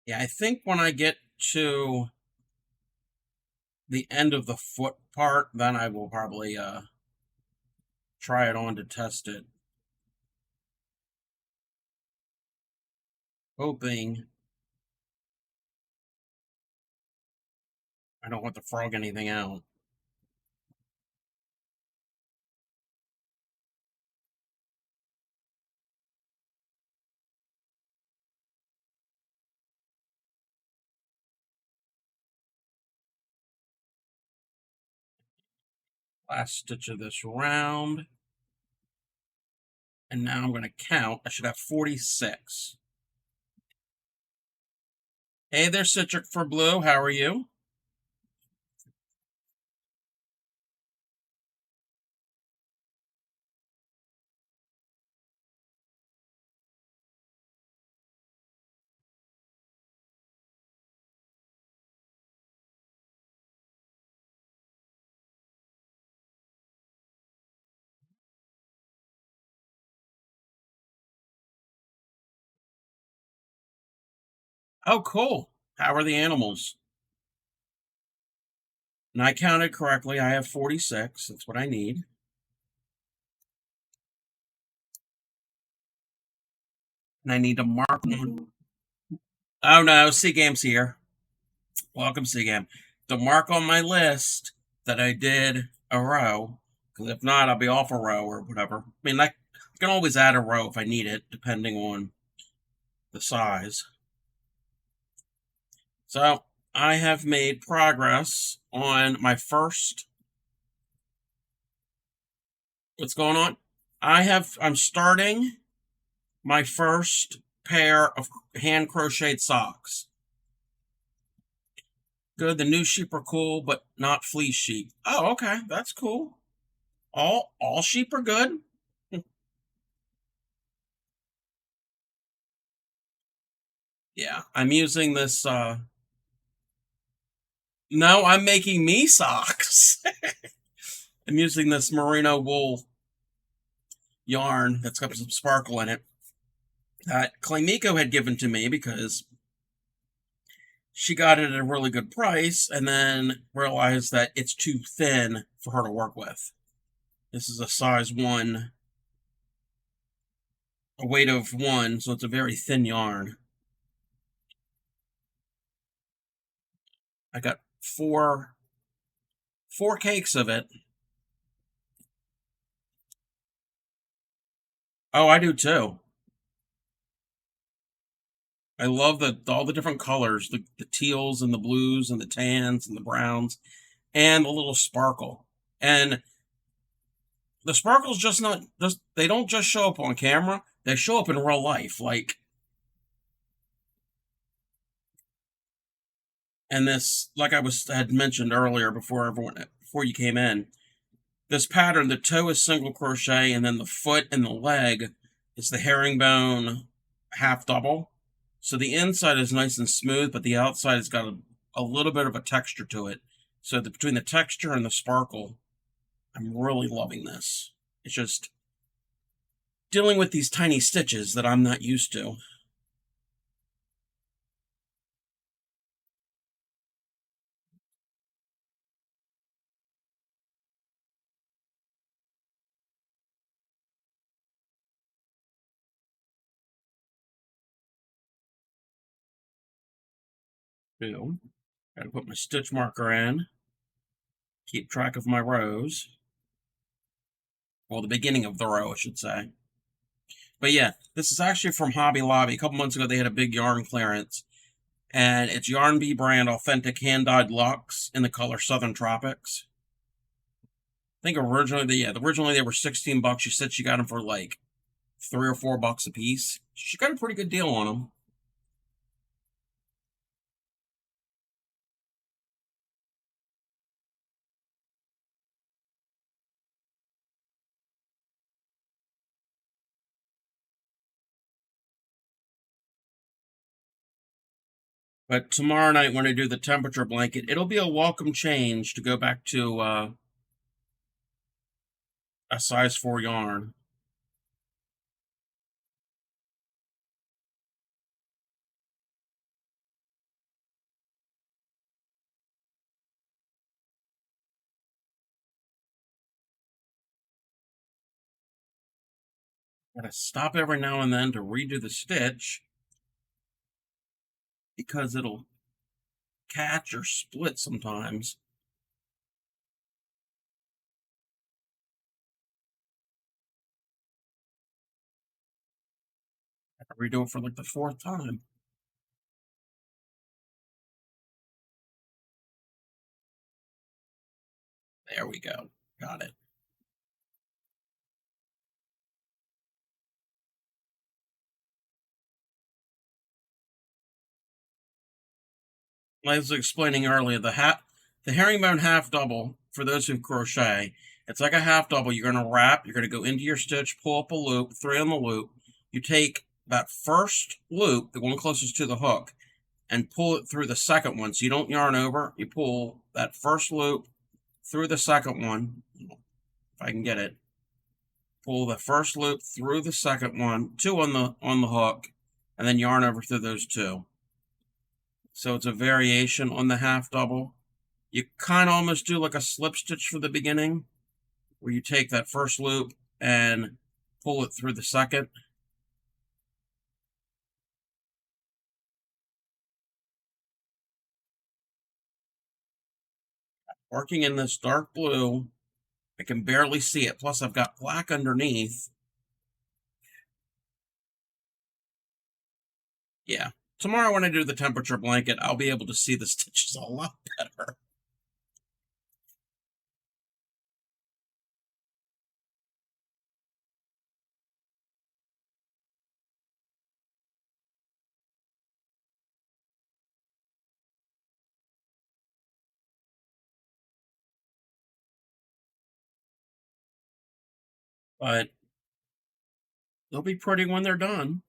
Yeah, I think when I get to the end of the foot part, then I will probably try it on to test it. Hoping I don't want to frog anything out. Last stitch of this round. And now I'm going to count. I should have 46. Hey there, Citric for Blue. How are you? Oh, cool. How are the animals? And I counted correctly. I have 46. That's what I need. And I need to mark one. Oh no, Seagam's here. Welcome, Seagam. To mark on my list that I did a row. Because if not, I'll be off a row or whatever. I mean, I can always add a row if I need it, depending on the size. So I have made progress on my first. What's going on? I'm starting my first pair of hand crocheted socks. Good. The new sheep are cool, but not fleece sheep. Oh, okay. That's cool. All sheep are good. Yeah, I'm using this no, I'm making me socks. I'm using this merino wool yarn that's got some sparkle in it that Claymico had given to me because she got it at a really good price and then realized that it's too thin for her to work with. This is a size 1 a weight of 1, so it's a very thin yarn. I got four cakes of it. Oh, I do too. I love all the different colors, the teals and the blues and the tans and the browns, and the little sparkle. And the sparkles just they don't just show up on camera, they show up in real life. Like, and this, like had mentioned earlier before you came in, this pattern, the toe is single crochet, and then the foot and the leg is the herringbone half double. So the inside is nice and smooth, but the outside has got a little bit of a texture to it. So between the texture and the sparkle, I'm really loving this. It's just dealing with these tiny stitches that I'm not used to. Too. Got to put my stitch marker in, keep track of my rows. Well, the beginning of the row, I should say. But yeah, this is actually from Hobby Lobby. A couple months ago, they had a big yarn clearance, and it's Yarn Bee brand authentic hand-dyed Luxe in the color Southern Tropics. I think originally they were 16 bucks. She said she got them for like $3 or $4 a piece. She got a pretty good deal on them. But tomorrow night, when I do the temperature blanket, it'll be a welcome change to go back to a size 4 yarn. Gotta stop every now and then to redo the stitch because it'll catch or split sometimes. I have to redo it for like the 4th time. There we go. Got it. Like I was explaining earlier, the herringbone half double, for those who crochet, it's like a half double. You're going to wrap, you're going to go into your stitch, pull up a loop, 3 on the loop. You take that first loop, the one closest to the hook, and pull it through the second one. So you don't yarn over. You pull that first loop through the second one, if I can get it. Pull the first loop through the second one, 2 on the hook, and then yarn over through those 2. So it's a variation on the half double. You kind of almost do like a slip stitch for the beginning, where you take that first loop and pull it through the second. Working in this dark blue, I can barely see it. Plus, I've got black underneath. Yeah. Tomorrow, when I do the temperature blanket, I'll be able to see the stitches a lot better. But they'll be pretty when they're done.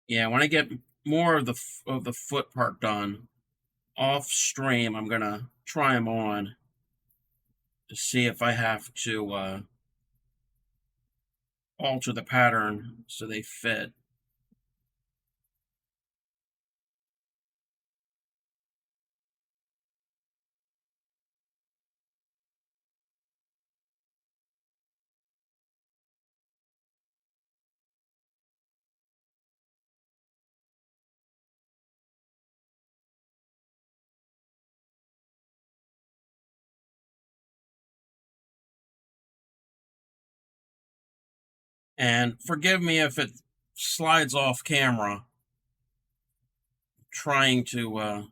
Yeah, when I get more of the foot part done off stream, I'm gonna try them on to see if I have to alter the pattern so they fit. And forgive me if it slides off camera. Trying to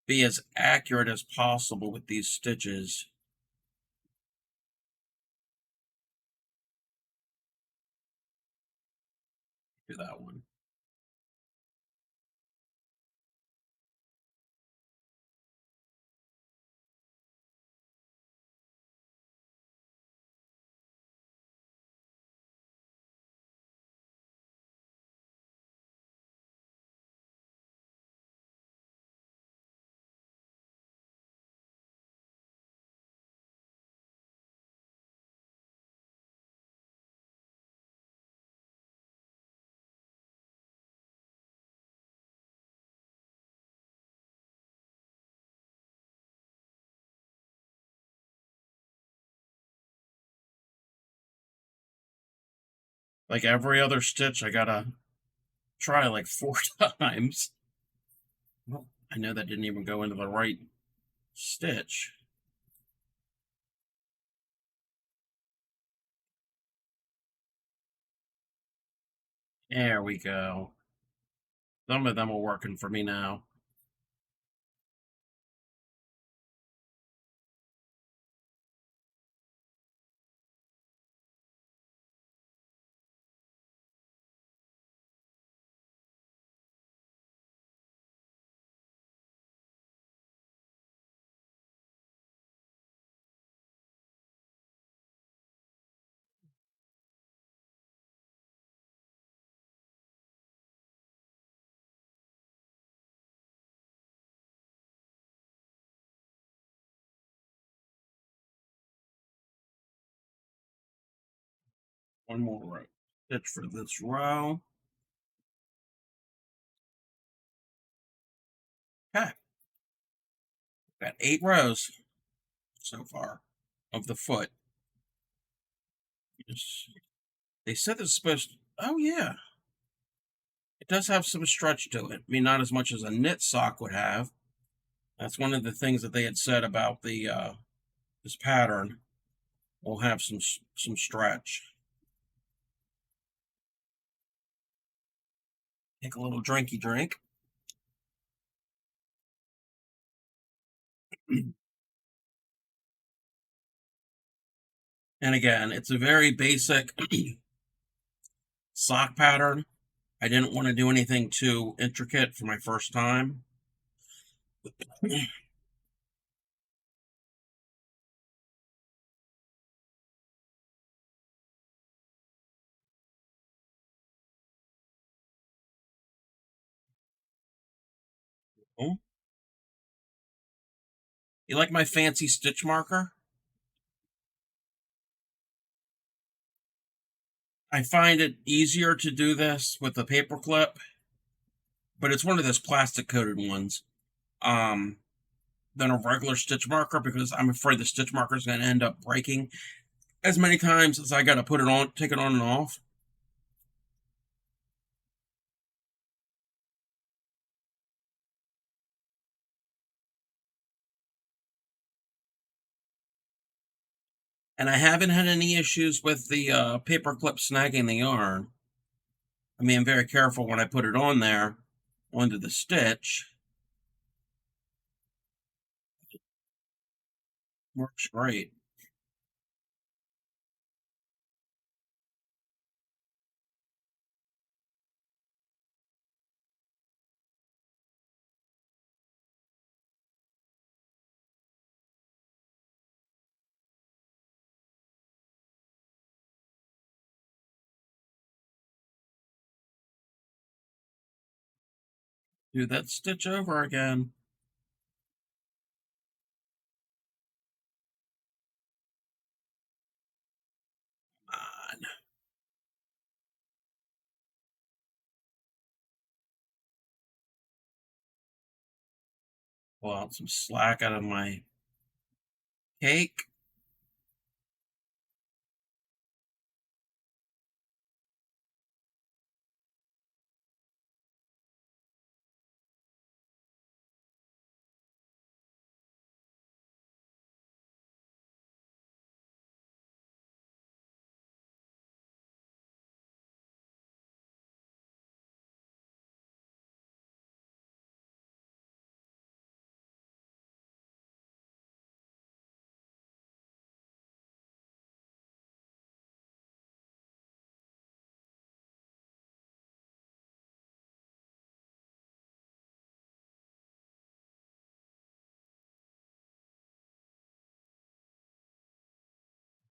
be as accurate as possible with these stitches. Do that one. Like every other stitch, I gotta try like 4 times. Well, I know that didn't even go into the right stitch. There we go. Some of them are working for me now. One more row. Stitch for this row. Okay. Got 8 rows so far of the foot. They said it's supposed to, oh yeah. It does have some stretch to it. I mean, not as much as a knit sock would have. That's one of the things that they had said about the this pattern. Will have some stretch. Take a little drinky drink. And again, it's a very basic sock pattern. I didn't want to do anything too intricate for my first time. Oh, you like my fancy stitch marker? I find it easier to do this with a paper clip, but it's one of those plastic coated ones um, than a regular stitch marker because I'm afraid the stitch marker is going to end up breaking as many times as I got to put it on, take it on and off. And I haven't had any issues with the paper clip snagging the yarn. I mean, I'm very careful when I put it on there onto the stitch. Works great. Do that stitch over again. On. Pull out some slack out of my cake.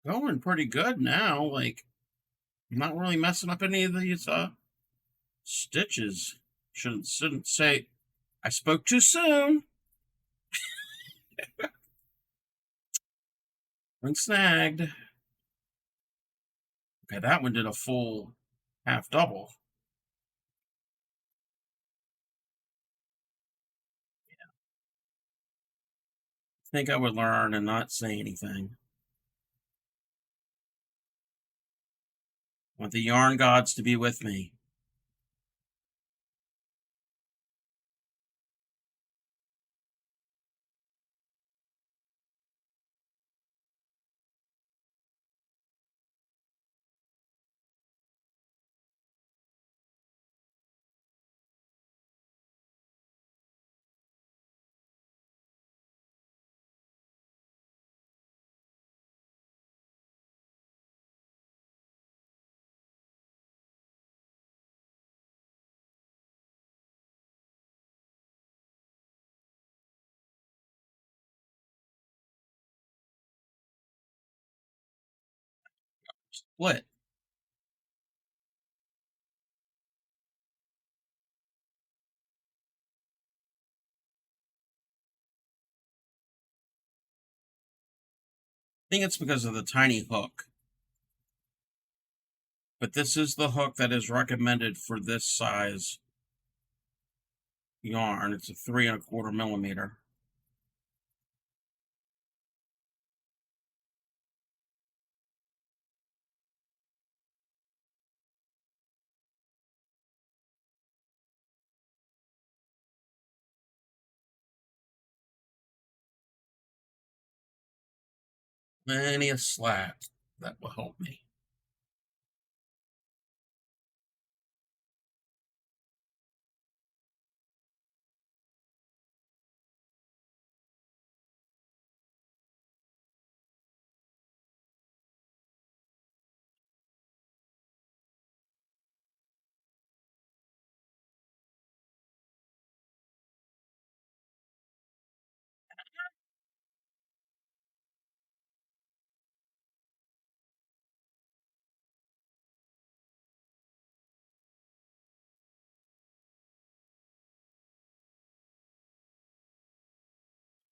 Going pretty good now. Like, I'm not really messing up any of these stitches. Shouldn't say I spoke too soon. When snagged. Okay, that one did a full half double. I think I would learn and not say anything. I want the yarn gods to be with me. Split. I think it's because of the tiny hook. But this is the hook that is recommended for this size yarn. It's a 3¼ millimeter. Plenty of slack. That will help me.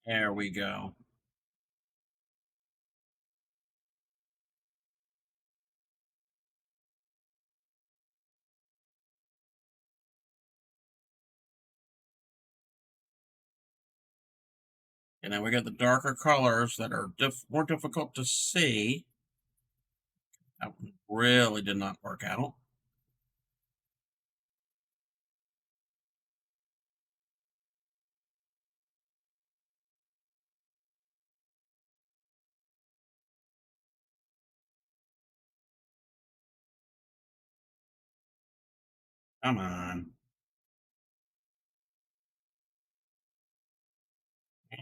There we go. And now we got the darker colors that are more difficult to see. That one really did not work out. Come on.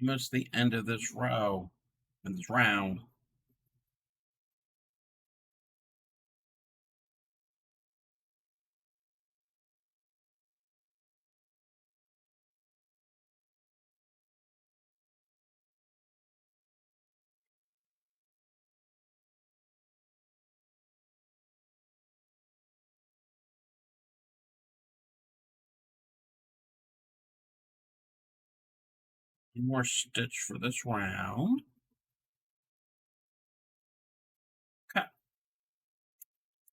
Almost the end of this row and this round. One more stitch for this round. Okay.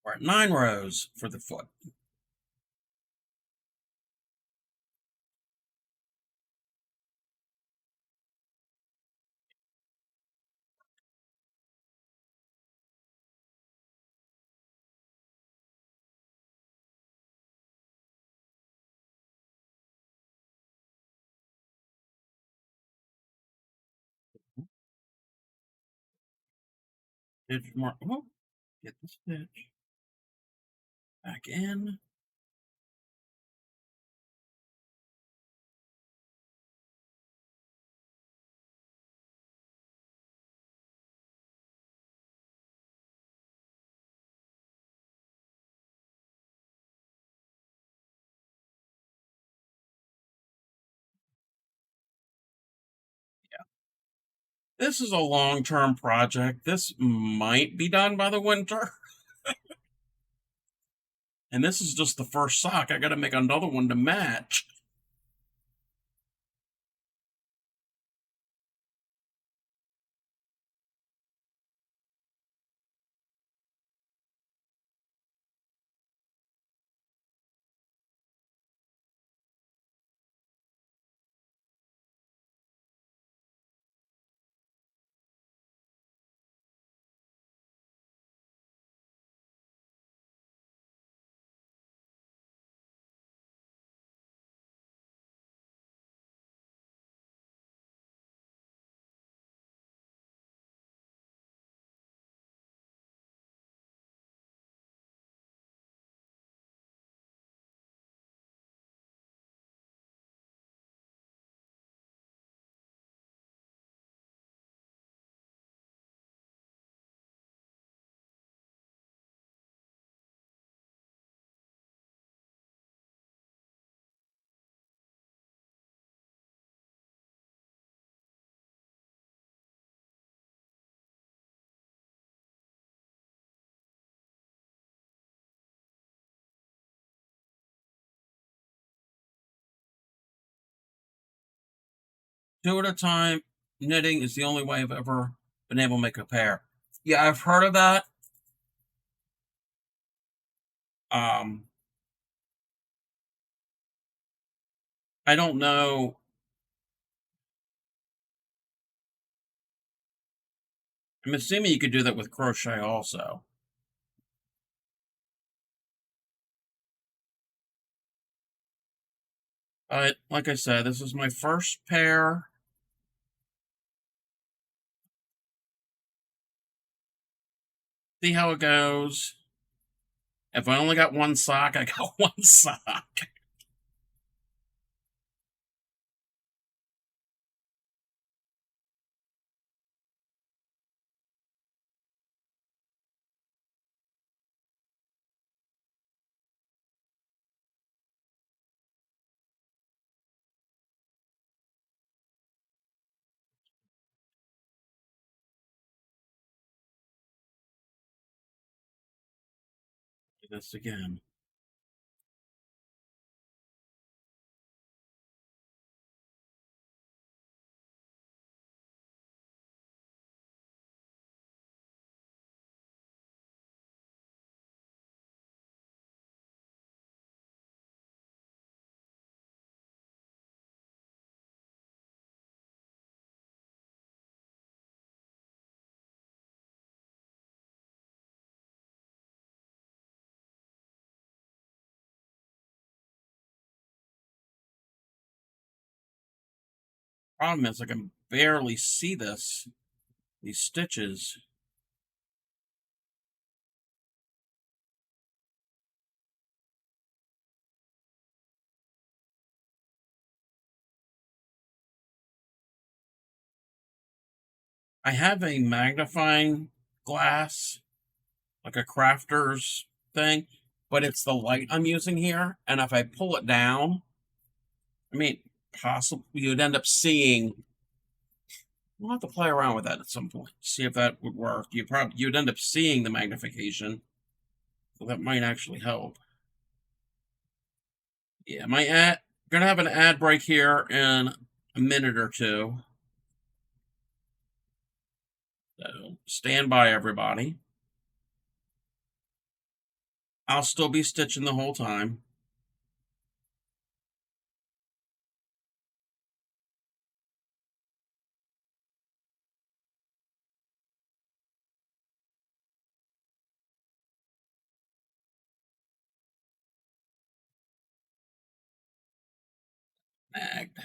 We're at 9 rows for the foot. Stitch more. Oh, get the stitch. Back in. Yeah. This is a long-term project. This might be done by the winter. And this is just the first sock. I got to make another one to match. Two at a time knitting is the only way I've ever been able to make a pair. Yeah, I've heard of that. Um, I don't know. I'm assuming you could do that with crochet also. But like I said, this is my first pair. See how it goes. If I only got one sock, I got one sock. Do this again. Problem is, I can barely see these stitches. I have a magnifying glass, like a crafter's thing, but it's the light I'm using here. And if I pull it down, I mean, possibly you'd end up seeing. We'll have to play around with that at some point, see if that would work. You'd end up seeing the magnification, so that might actually help. Yeah, my ad gonna have an ad break here in a minute or two. So stand by, everybody. I'll still be stitching the whole time. Nagged.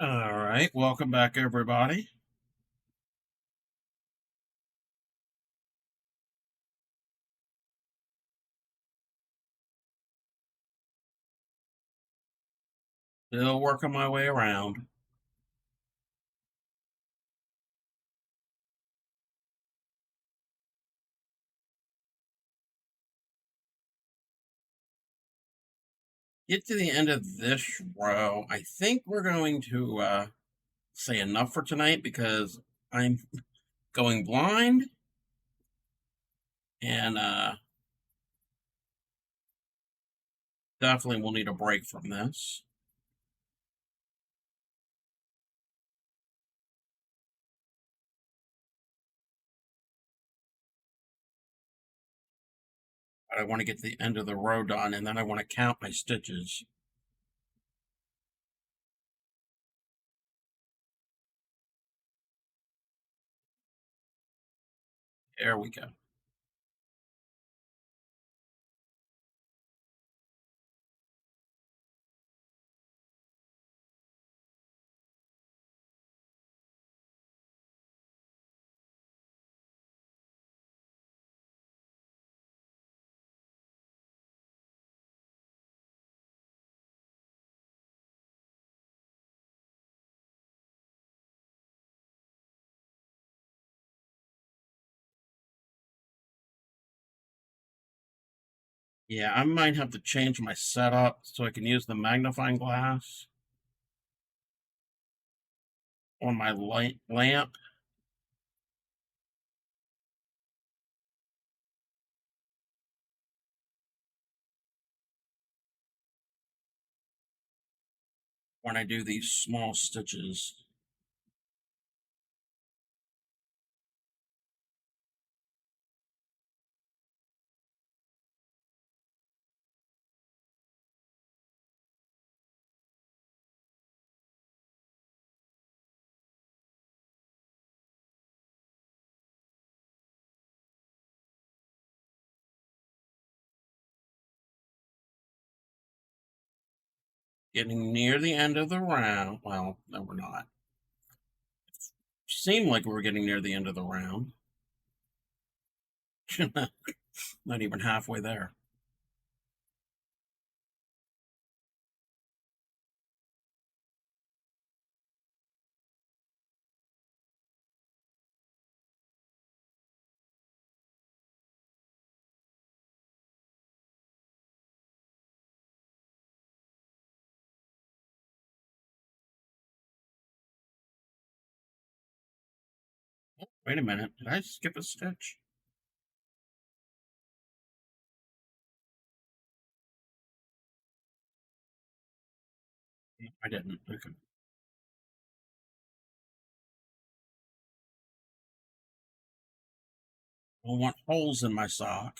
All right, welcome back, everybody. Still working my way around. Get to the end of this row. I think we're going to say enough for tonight because I'm going blind and definitely will need a break from this. But I want to get to the end of the row done and then I want to count my stitches. There we go. Yeah, I might have to change my setup so I can use the magnifying glass on my light lamp. When I do these small stitches. Getting near the end of the round. Well, no, we're not. Seemed like we were getting near the end of the round. Not even halfway there. Wait a minute. Did I skip a stitch? No, I didn't. Okay. I want holes in my sock.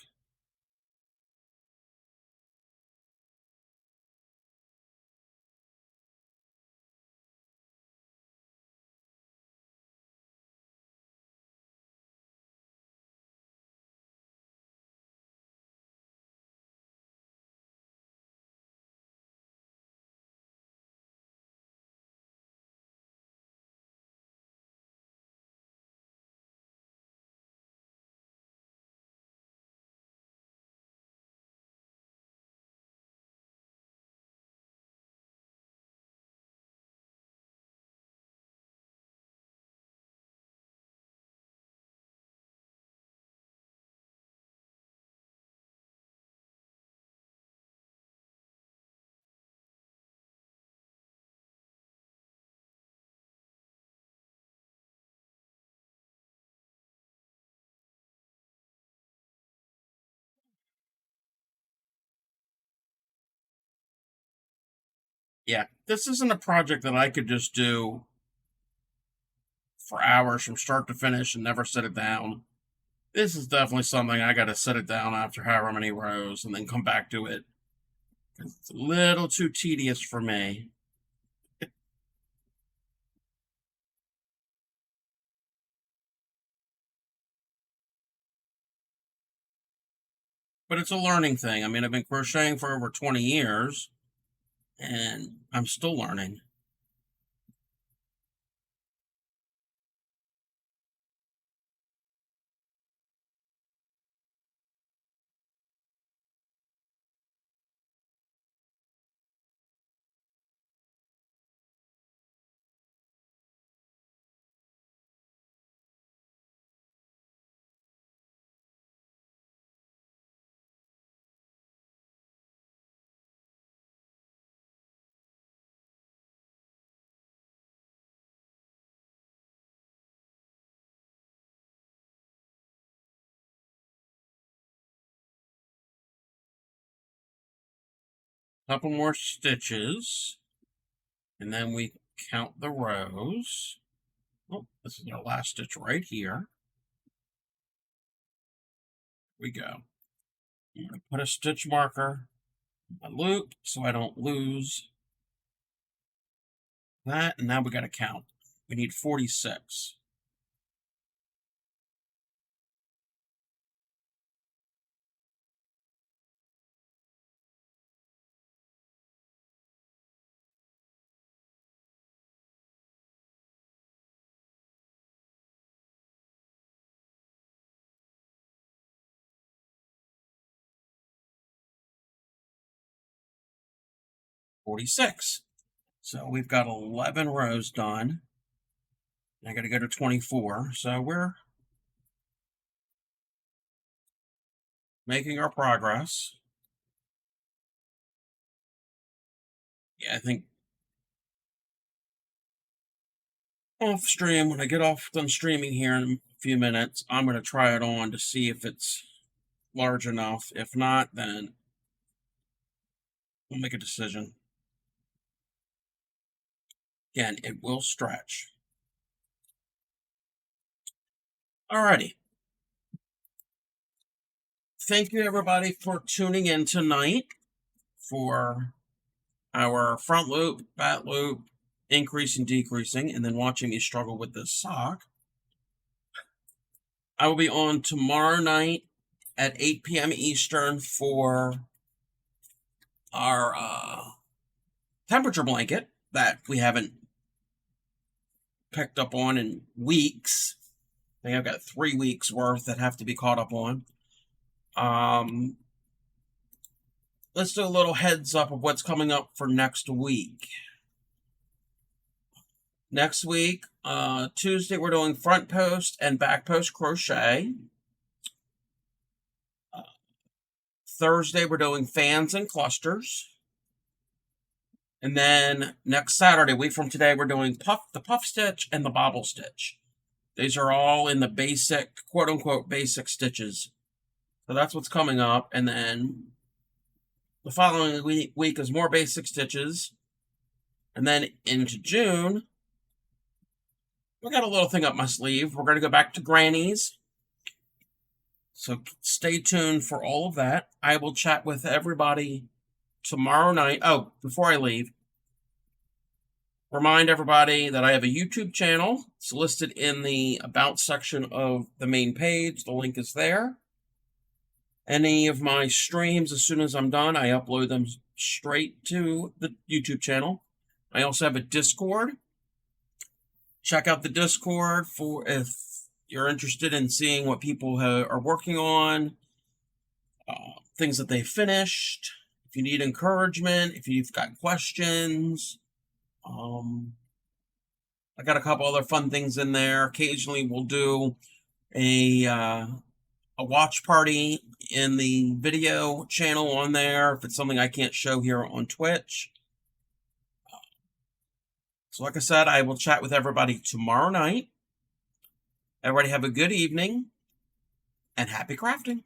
Yeah, this isn't a project that I could just do for hours from start to finish and never set it down. This is definitely something I got to set it down after however many rows and then come back to it. It's a little too tedious for me. But it's a learning thing. I mean, I've been crocheting for over 20 years and I'm still learning. Couple more stitches, and then we count the rows. Oh, this is our last stitch right here. We go. I'm going to put a stitch marker in my loop so I don't lose that. And now we got to count. We need 46. So we've got 11 rows done. I got to go to 24. So we're making our progress. Yeah, I think off stream, when I get off done streaming here in a few minutes, I'm going to try it on to see if it's large enough. If not, then we'll make a decision. Again, it will stretch. Alrighty. Thank you, everybody, for tuning in tonight for our front loop, back loop, increasing, decreasing, and then watching me struggle with this sock. I will be on tomorrow night at 8 p.m. Eastern for our temperature blanket that we haven't picked up on in weeks. I think I've got 3 weeks worth that have to be caught up on. Let's do a little heads up of what's coming up for next week. Next week, Tuesday, we're doing front post and back post crochet. Thursday, we're doing fans and clusters. And then next Saturday, a week from today, we're doing the puff stitch and the bobble stitch. These are all in the basic, quote unquote, basic stitches. So that's what's coming up. And then the following week is more basic stitches. And then into June, we got a little thing up my sleeve. We're going to go back to Granny's. So stay tuned for all of that. I will chat with everybody tomorrow night. Oh, before I leave, remind everybody that I have a YouTube channel. It's listed in the About section of the main page. The link is there. Any of my streams, as soon as I'm done, I upload them straight to the YouTube channel. I also have a Discord. Check out the Discord for if you're interested in seeing what people are working on, things that they finished. If you need encouragement, if you've got questions, I got a couple other fun things in there. Occasionally, we'll do a watch party in the video channel on there if it's something I can't show here on Twitch. So like I said, I will chat with everybody tomorrow night. Everybody have a good evening and happy crafting.